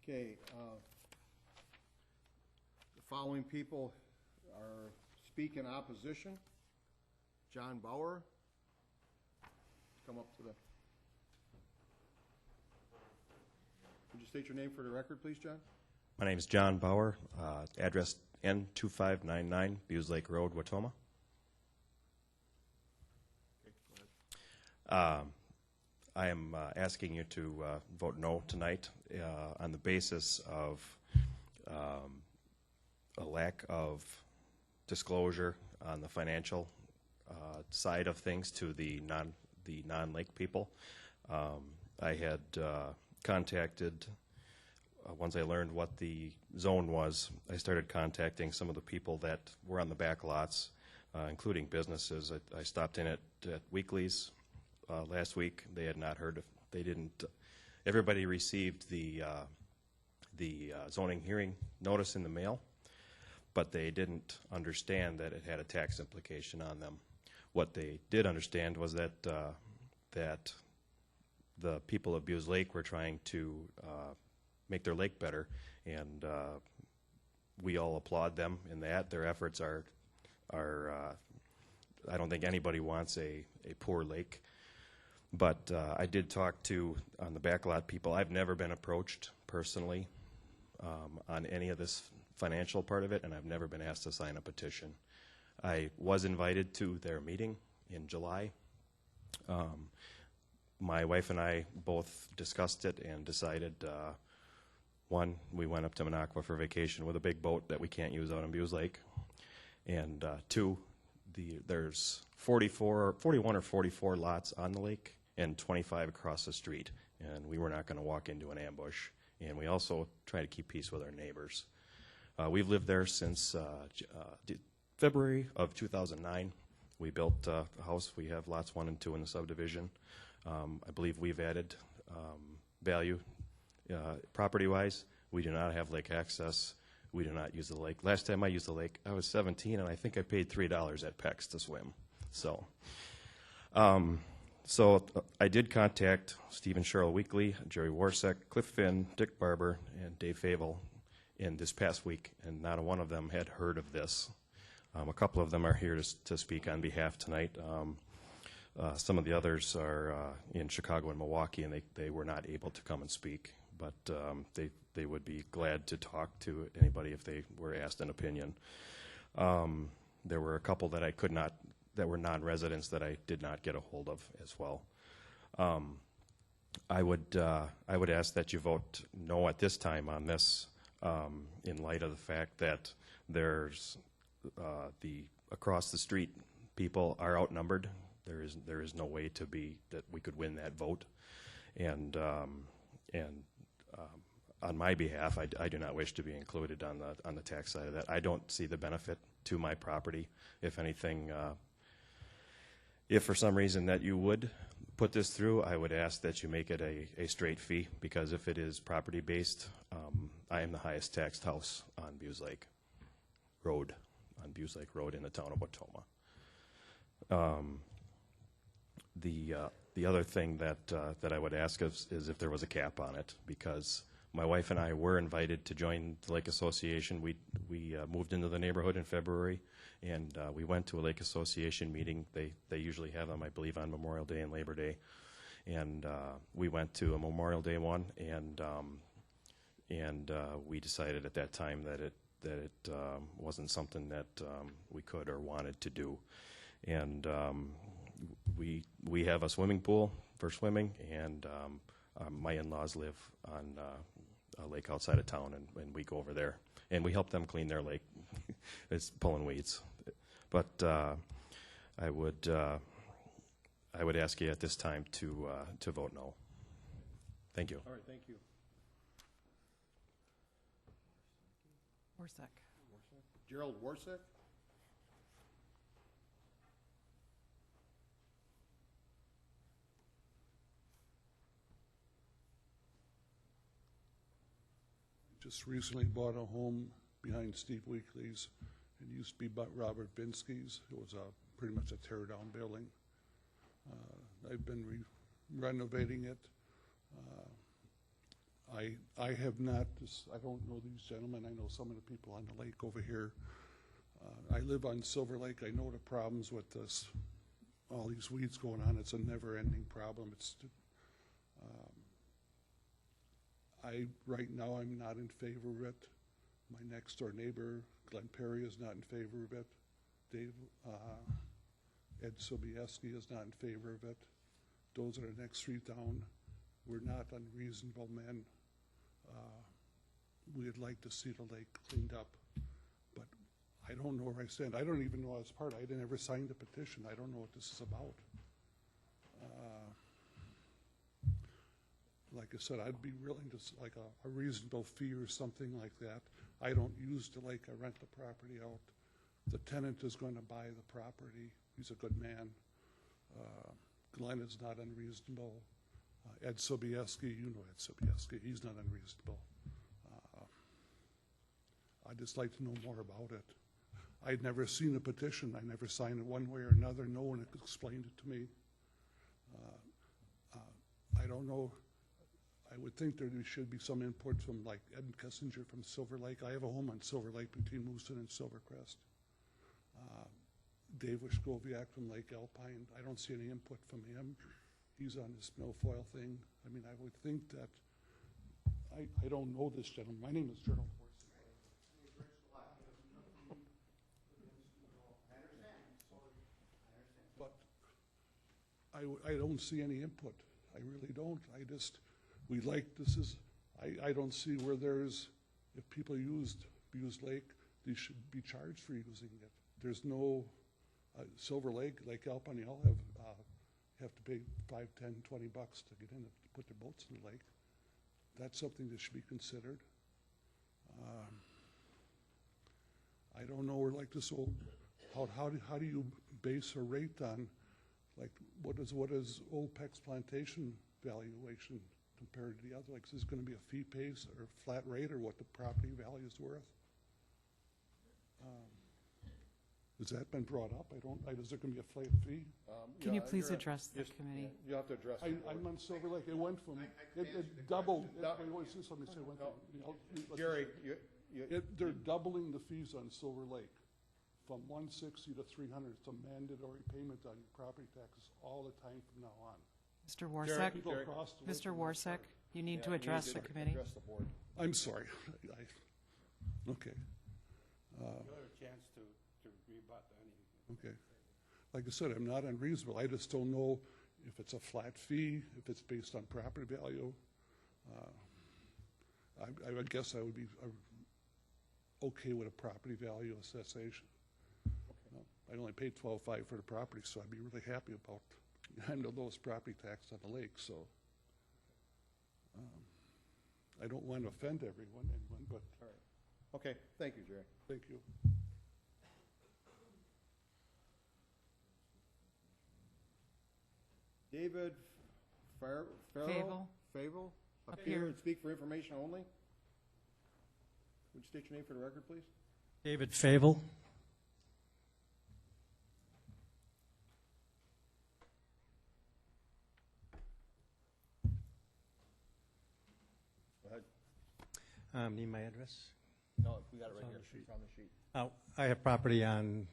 Okay, the following people are speak in opposition. John Bauer, come up to the. Would you state your name for the record, please, John? My name is John Bauer, address N2599, Buse Lake Road, Watoma. Okay, go ahead. I am asking you to vote no tonight on the basis of a lack of disclosure on the financial side of things to the non-lake people. I had contacted, once I learned what the zone was, I started contacting some of the people that were on the back lots, including businesses. I stopped in at Weekly's last week. They had not heard of, they didn't, everybody received the zoning hearing notice in the mail, but they didn't understand that it had a tax implication on them. What they did understand was that that the people of Buse Lake were trying to make their lake better, and we all applaud them in that. Their efforts are I don't think anybody wants a poor lake. But I did talk to, on the backlot people, I've never been approached personally on any of this financial part of it, and I've never been asked to sign a petition. I was invited to their meeting in July. My wife and I both discussed it and decided, one, we went up to Minocqua for vacation with a big boat that we can't use out on Bues Lake, and two, there's 41 or 44 lots on the lake and 25 across the street, and we were not going to walk into an ambush. And we also try to keep peace with our neighbors. We've lived there since February of 2009. We built a house. We have lots 1 and 2 in the subdivision. I believe we've added value property-wise. We do not have lake access. We do not use the lake. Last time I used the lake, I was 17, and I think I paid $3 at PEX to swim. So, I did contact Stephen Sherrill Weekly, Jerry Warsek, Cliff Finn, Dick Barber, and Dave Favel in this past week, and not one of them had heard of this. A couple of them are here to speak on behalf tonight. Some of the others are in Chicago and Milwaukee, and they were not able to come and speak, but they would be glad to talk to anybody if they were asked an opinion. There were a couple that I could not, that were non-residents that I did not get a hold of as well. I would ask that you vote no at this time on this, in light of the fact that there's the across the street people are outnumbered. There is no way to be that we could win that vote, and on my behalf, I do not wish to be included on the tax side of that. I don't see the benefit to my property. If anything, if for some reason that you would put this through, I would ask that you make it a straight fee, because if it is property-based, I am the highest taxed house on Bues Lake Road, in the town of Wautoma. The other thing that I would ask is if there was a cap on it, because my wife and I were invited to join the Lake Association. We moved into the neighborhood in February, and we went to a Lake Association meeting. They usually have them, I believe, on Memorial Day and Labor Day. And we went to a Memorial Day one, and we decided at that time that it wasn't something that we could or wanted to do. And we have a swimming pool for swimming, and my in-laws live on a lake outside of town, and we go over there, and we help them clean their lake. It's pulling weeds. But I would ask you at this time to vote no. Thank you. All right, thank you. Warsek. Gerald Warsek? Just recently bought a home behind Steve Weekly's. It used to be Robert Binsky's. It was pretty much a tear-down building. I've been renovating it. I have not, I don't know these gentlemen. I know some of the people on the lake over here. I live on Silver Lake. I know the problems with this, all these weeds going on. It's a never-ending problem. It's right now I'm not in favor of it. My next door neighbor, Glenn Perry, is not in favor of it. Ed Sobieski is not in favor of it. Those are the next three down. We're not unreasonable men. We'd like to see the lake cleaned up, but I don't know where I stand. I don't even know I was part of it. I never signed the petition. I don't know what this is about. Like I said, I'd be willing to, like a reasonable fee or something like that. I don't use the lake. I rent the property out. The tenant is going to buy the property. He's a good man. Glenn is not unreasonable. Ed Sobieski, you know Ed Sobieski. He's not unreasonable. I'd just like to know more about it. I'd never seen a petition. I never signed it one way or another. No one explained it to me. I don't know. I would think there should be some input from like Ed Kessinger from Silver Lake. I have a home on Silver Lake between Moosomin and Silvercrest. Dave Wishkowiak from Lake Alpine, I don't see any input from him. He's on this milfoil thing. I mean, I would think that, I don't know this gentleman. My name is Gerald Horst. But I don't see any input. I really don't. We like, I don't see where there's, if people used Bewes Lake, they should be charged for using it. There's no, Silver Lake, Lake Alpine, they all have to pay $5, $10, $20 to get in, to put their boats in the lake. That's something that should be considered. I don't know, or like this old, how do you base a rate on, like, what is Old Peck's plantation valuation compared to the other? Like, is this gonna be a fee base or flat rate, or what the property value is worth? Has that been brought up? Is there gonna be a flat fee? Can you please address the committee? You have to address it. I'm on Silver Lake. It went from, it doubled. Let me say one thing. Gary, They're doubling the fees on Silver Lake from $160 to $300. It's a mandatory payment on your property taxes all the time from now on. Mr. Warsack? People across the lake Mr. Warsack, you need to address the committee. Address the board. I'm sorry. Okay. You have a chance to rebut anything. Okay. Like I said, I'm not unreasonable. I just don't know if it's a flat fee, if it's based on property value. I guess I would be okay with a property value cessation. Okay. I only paid $12.5 for the property, so I'd be really happy about having the lowest property tax on the lake. So I don't want to offend anyone, but All right. Okay, thank you, Jerry. thank you. David Favel? Up Appear here. and speak for information only? Would you state your name for the record, please? David Fable. Go ahead. Need my address? No, we got it right here. It's on the sheet. I have property on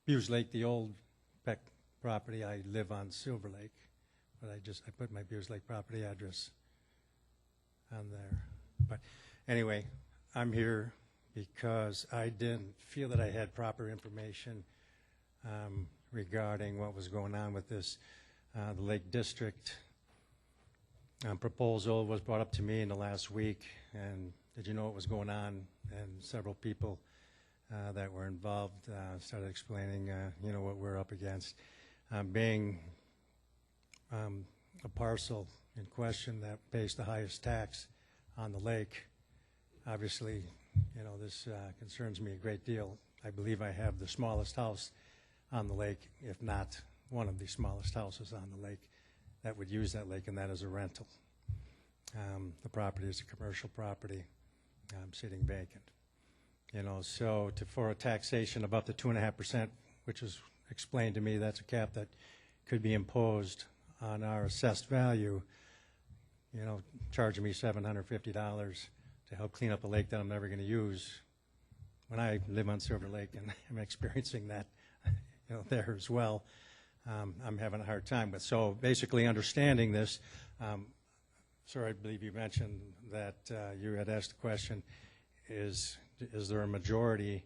Bewes Lake, the old Peck property. I live on Silver Lake, but I put my Bewes Lake property address on there. But anyway, I'm here because I didn't feel that I had proper information regarding what was going on with this. The Lake District proposal was brought up to me in the last week, and did you know what was going on? And several people that were involved started explaining, what we're up against. Being a parcel in question that pays the highest tax on the lake, obviously, this concerns me a great deal. I believe I have the smallest house on the lake, if not one of the smallest houses on the lake that would use that lake, and that is a rental. The property is a commercial property, sitting vacant. So for a taxation above the 2.5%, which was explained to me, that's a cap that could be imposed on our assessed value, charging me $750 to help clean up a lake that I'm never going to use when I live on Silver Lake, and I'm experiencing that, there as well. I'm having a hard time. But so basically understanding this, sir, I believe you mentioned that you had asked the question, is there a majority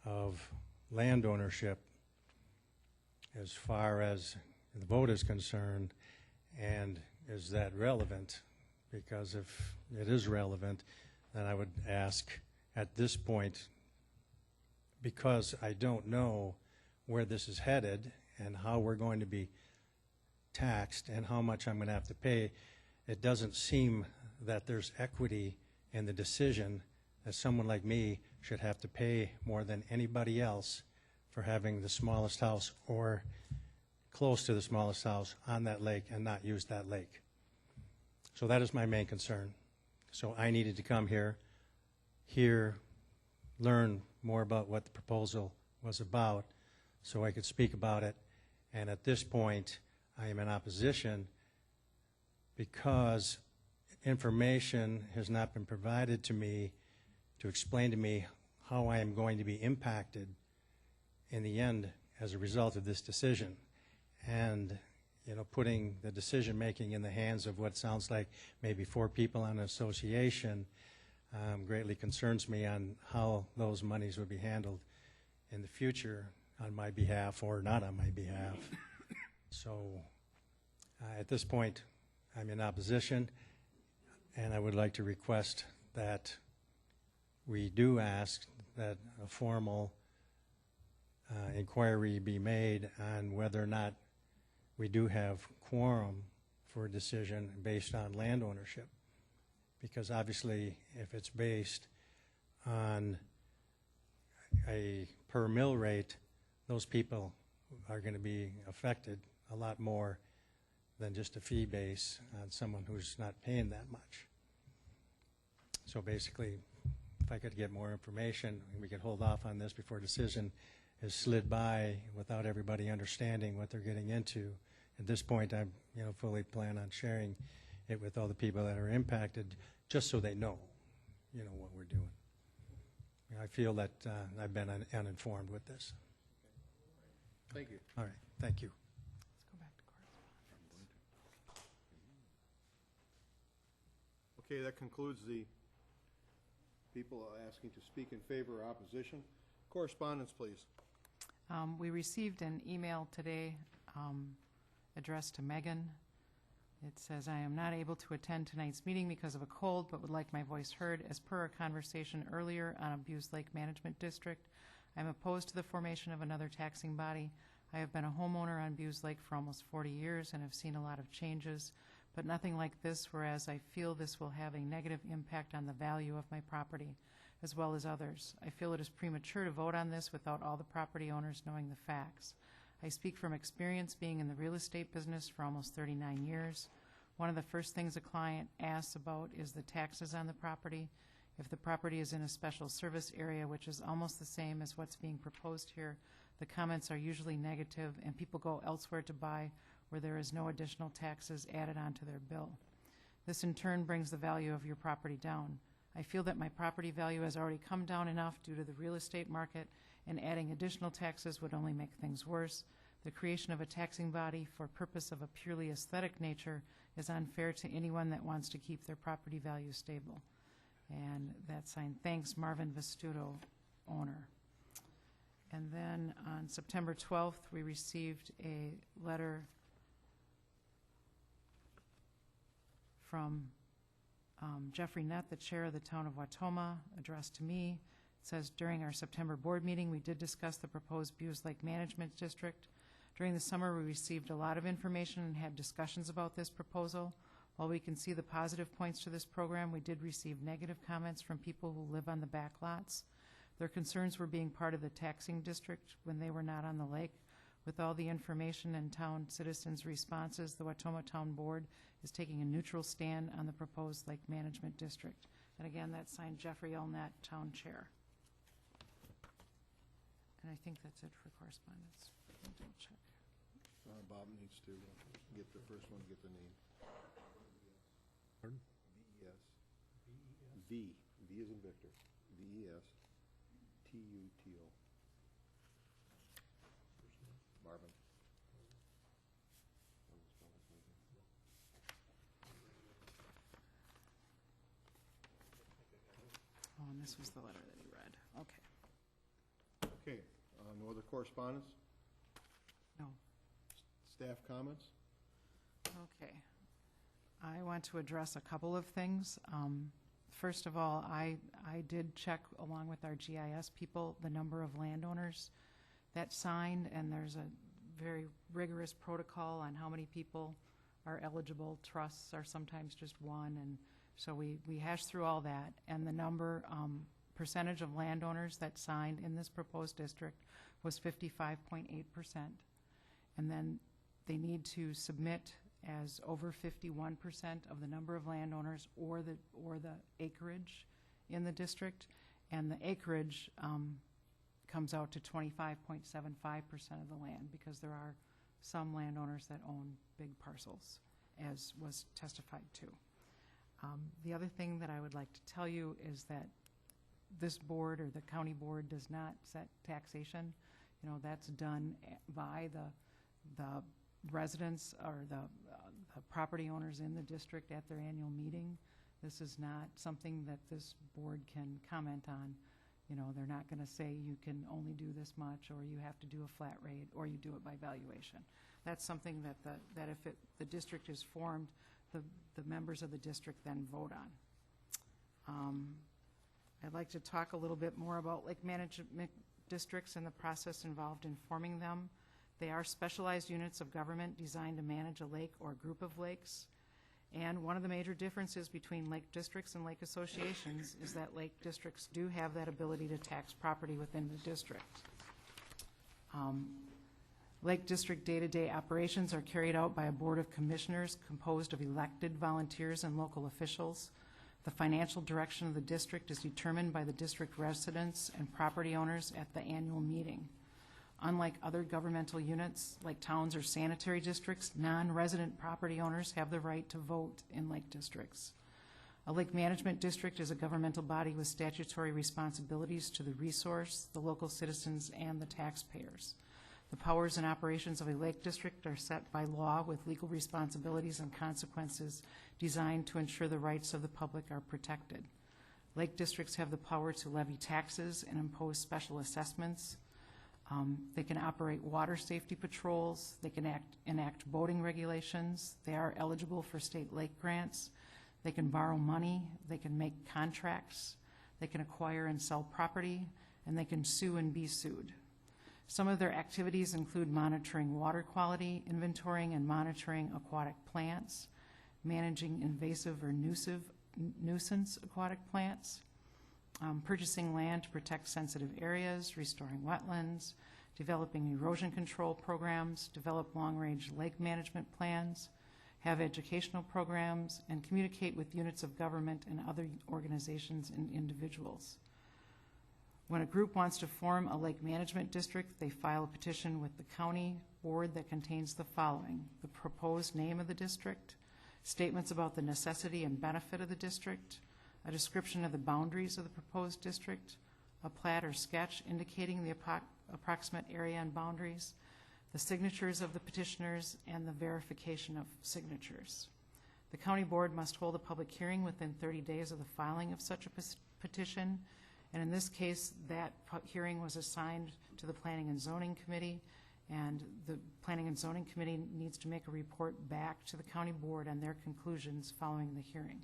of land ownership as far as the vote is concerned, and is that relevant? Because if it is relevant, then I would ask at this point, because I don't know where this is headed and how we're going to be taxed and how much I'm going to have to pay, it doesn't seem that there's equity in the decision that someone like me should have to pay more than anybody else for having the smallest house or close to the smallest house on that lake and not use that lake. So that is my main concern. So I needed to come here, learn more about what the proposal was about so I could speak about it. And at this point, I am in opposition because information has not been provided to me to explain to me how I am going to be impacted in the end as a result of this decision. And, you know, putting the decision-making in the hands of what sounds like maybe 4 people on an association greatly concerns me on how those monies would be handled in the future on my behalf or not on my behalf. So at this point, I'm in opposition, and I would like to request that we do ask that a formal inquiry be made on whether or not we do have quorum for a decision based on land ownership. Because obviously, if it's based on a per mill rate, those people are going to be affected a lot more than just a fee base on someone who's not paying that much. So basically, if I could get more information, we could hold off on this before a decision is slid by without everybody understanding what they're getting into. At this point, I fully plan on sharing it with all the people that are impacted, just so they know, what we're doing. I feel that I've been uninformed with this. Thank you. All right, thank you. Let's go back to correspondence. Okay, that concludes the people asking to speak in favor or opposition. Correspondence, please. We received an email today addressed to Megan. It says, I am not able to attend tonight's meeting because of a cold, but would like my voice heard. As per our conversation earlier on Abuse Lake Management District, I am opposed to the formation of another taxing body. I have been a homeowner on Abuse Lake for almost 40 years and have seen a lot of changes, but nothing like this, whereas I feel this will have a negative impact on the value of my property, as well as others. I feel it is premature to vote on this without all the property owners knowing the facts. I speak from experience being in the real estate business for almost 39 years. One of the first things a client asks about is the taxes on the property. If the property is in a special service area, which is almost the same as what's being proposed here, the comments are usually negative and people go elsewhere to buy where there is no additional taxes added onto their bill. This in turn brings the value of your property down. I feel that my property value has already come down enough due to the real estate market, and adding additional taxes would only make things worse. The creation of a taxing body for purpose of a purely aesthetic nature is unfair to anyone that wants to keep their property value stable. And that signed, thanks, Marvin Vestuto, owner. And then on September 12th, we received a letter from Jeffrey Nett, the chair of the town of Watoma, addressed to me. It says, during our September board meeting, we did discuss the proposed Abuse Lake Management District. During the summer, we received a lot of information and had discussions about this proposal. While we can see the positive points to this program, we did receive negative comments from people who live on the back lots. Their concerns were being part of the taxing district when they were not on the lake. With all the information and town citizens' responses, the Watoma Town Board is taking a neutral stand on the proposed lake management district. And again, that's signed Jeffrey Elnett, town chair. And I think that's it for correspondence. I'll double check. Bob needs to get the first one, get the name. Pardon? V-E-S. V. V is in Victor. V-E-S. T-U-T-O. Marvin. Oh, and this was the letter that he read. Okay. Okay, no other correspondence? No. Staff comments? Okay. I want to address a couple of things. First of all, I did check, along with our GIS people, the number of landowners that signed, and there's a very rigorous protocol on how many people are eligible. Trusts are sometimes just one, and so we hashed through all that, and the number, percentage of landowners that signed in this proposed district was 55.8%. And then they need to submit as over 51% of the number of landowners or the acreage in the district, and the acreage comes out to 25.75% of the land, because there are some landowners that own big parcels, as was testified to. The other thing that I would like to tell you is that this board or the county board does not set taxation. You know, that's done by the residents or the property owners in the district at their annual meeting. This is not something that this board can comment on. You know, they're not going to say you can only do this much, or you have to do a flat rate, or you do it by valuation. That's something that if the district is formed, the members of the district then vote on. I'd like to talk a little bit more about lake management districts and the process involved in forming them. They are specialized units of government designed to manage a lake or group of lakes. And one of the major differences between lake districts and lake associations is that lake districts do have that ability to tax property within the district. Lake district day-to-day operations are carried out by a board of commissioners composed of elected volunteers and local officials. The financial direction of the district is determined by the district residents and property owners at the annual meeting. Unlike other governmental units, like towns or sanitary districts, non-resident property owners have the right to vote in lake districts. A lake management district is a governmental body with statutory responsibilities to the resource, the local citizens, and the taxpayers. The powers and operations of a lake district are set by law with legal responsibilities and consequences designed to ensure the rights of the public are protected. Lake districts have the power to levy taxes and impose special assessments. They can operate water safety patrols. They can enact boating regulations. They are eligible for state lake grants. They can borrow money. They can make contracts. They can acquire and sell property, and they can sue and be sued. Some of their activities include monitoring water quality, inventorying and monitoring aquatic plants, managing invasive or nuisance aquatic plants, purchasing land to protect sensitive areas, restoring wetlands, developing erosion control programs, develop long-range lake management plans, have educational programs, and communicate with units of government and other organizations and individuals. When a group wants to form a lake management district, they file a petition with the county board that contains the following: the proposed name of the district, statements about the necessity and benefit of the district, a description of the boundaries of the proposed district, a plat or sketch indicating the approximate area and boundaries, the signatures of the petitioners, and the verification of signatures. The county board must hold a public hearing within 30 days of the filing of such a petition, and in this case, that hearing was assigned to the Planning and Zoning Committee, and the Planning and Zoning Committee needs to make a report back to the county board on their conclusions following the hearing.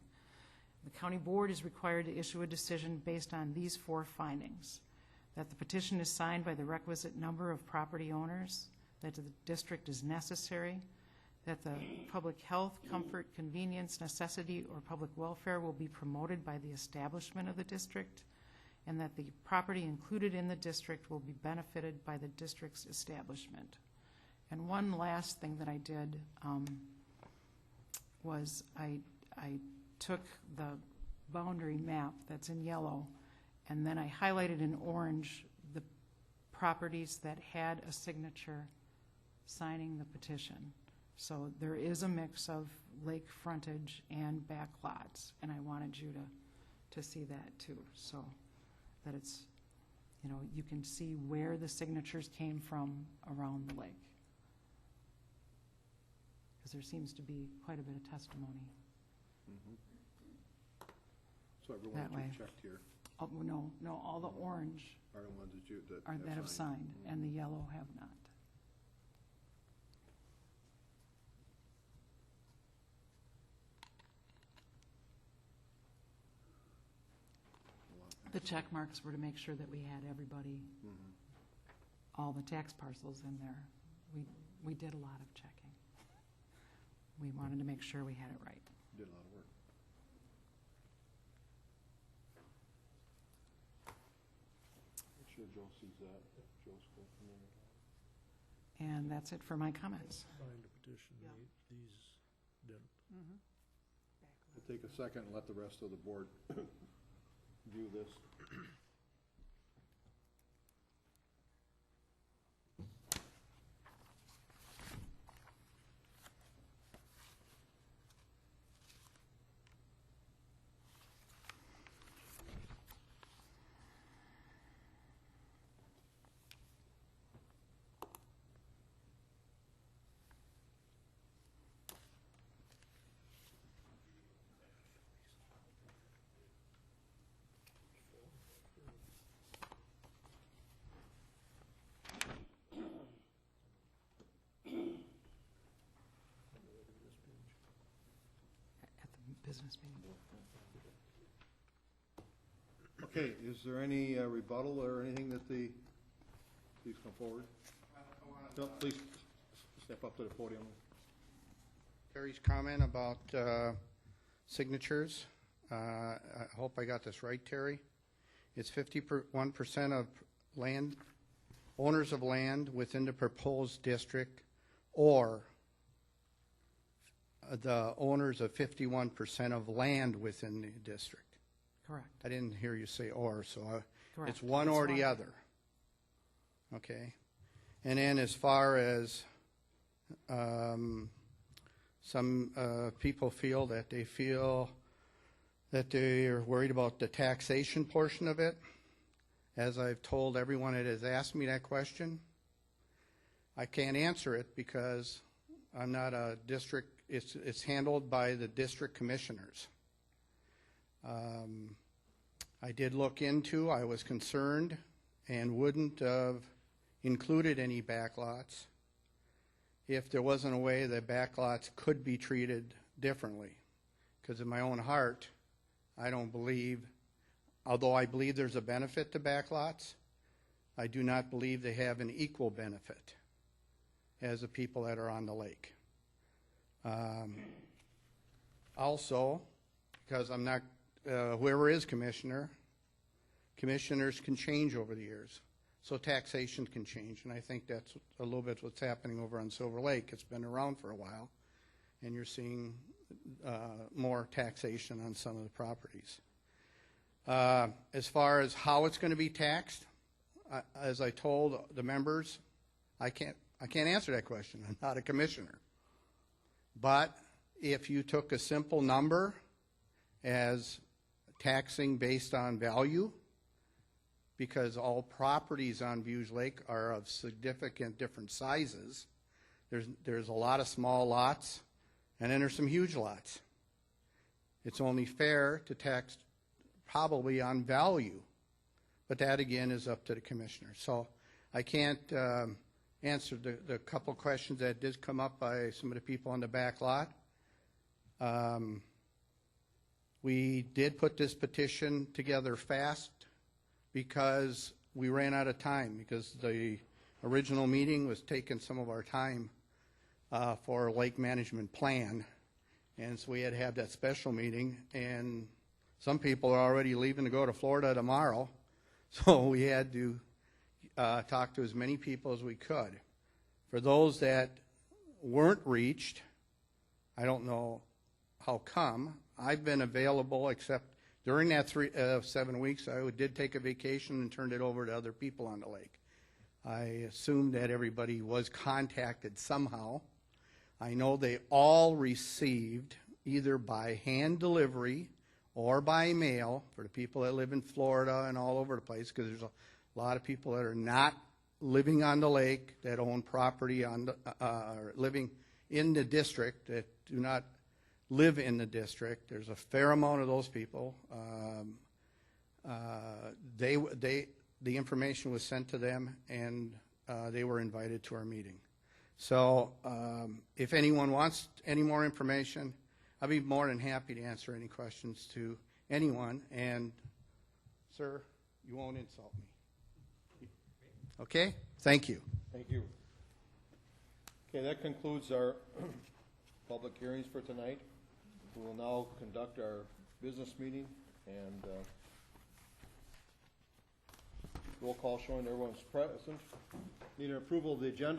The county board is required to issue a decision based on these 4 findings: that the petition is signed by the requisite number of property owners, that the district is necessary, that the public health, comfort, convenience, necessity, or public welfare will be promoted by the establishment of the district, and that the property included in the district will be benefited by the district's establishment. And one last thing that I did was I took the boundary map that's in yellow, and then I highlighted in orange the properties that had a signature signing the petition. So there is a mix of lake frontage and back lots, and I wanted you to see that too, so that it's, you know, you can see where the signatures came from around the lake. Because there seems to be quite a bit of testimony. So everyone That that way. you checked here Oh, no, all the orange are the ones that are that have signed, and the yellow have not. The check marks were to make sure that we had everybody, all the tax parcels in there. We did a lot of checking. We wanted to make sure we had it right. Did a lot of work. Make sure Joe sees that. Joe's still familiar. And that's it for my comments. Signed the petition, these didn't. We'll take a second and let the rest of the board view this. business meeting. Okay, is there any rebuttal or anything that please come forward? No, please step up to the podium. Terry's comment about signatures. I hope I got this right, Terry. It's 51% of land, owners of land within the proposed district, or the owners of 51% of land within the district. Correct. I didn't hear you say or, so Correct. it's one It's or the one. other. Okay. And then as far as some people feel that they are worried about the taxation portion of it, as I've told everyone that has asked me that question, I can't answer it because I'm not a district, it's handled by the district commissioners. I did look into, I was concerned and wouldn't have included any backlots if there wasn't a way that backlots could be treated differently. Because in my own heart, I don't believe, although I believe there's a benefit to backlots, I do not believe they have an equal benefit as the people that are on the lake. Also, because I'm not, whoever is commissioner, commissioners can change over the years. So taxation can change, and I think that's a little bit what's happening over on Silver Lake. It's been around for a while, and you're seeing more taxation on some of the properties. As far as how it's going to be taxed, as I told the members, I can't answer that question. I'm not a commissioner. But if you took a simple number as taxing based on value, because all properties on Views Lake are of significant different sizes, there's a lot of small lots, and then there's some huge lots. It's only fair to tax probably on value, but that again is up to the commissioner. So I can't answer the couple questions that did come up by some of the people on the back lot. We did put this petition together fast because we ran out of time, because the original meeting was taking some of our time for a lake management plan. And so we had to have that special meeting, and some people are already leaving to go to Florida tomorrow. So we had to talk to as many people as we could. For those that weren't reached, I don't know how come. I've been available, except during that 7 weeks, I did take a vacation and turned it over to other people on the lake. I assumed that everybody was contacted somehow. I know they all received, either by hand delivery or by mail, for the people that live in Florida and all over the place, because there's a lot of people that are not living on the lake, that own property on the, living in the district, that do not live in the district. There's a fair amount of those people. The information was sent to them, and they were invited to our meeting. So if anyone wants any more information, I'll be more than happy to answer any questions to anyone. And, sir, you won't insult me. Okay? Thank you. Thank you. Okay, that concludes our public hearings for tonight. We will now conduct our business meeting, and roll call showing everyone's present. Need an approval of the agenda.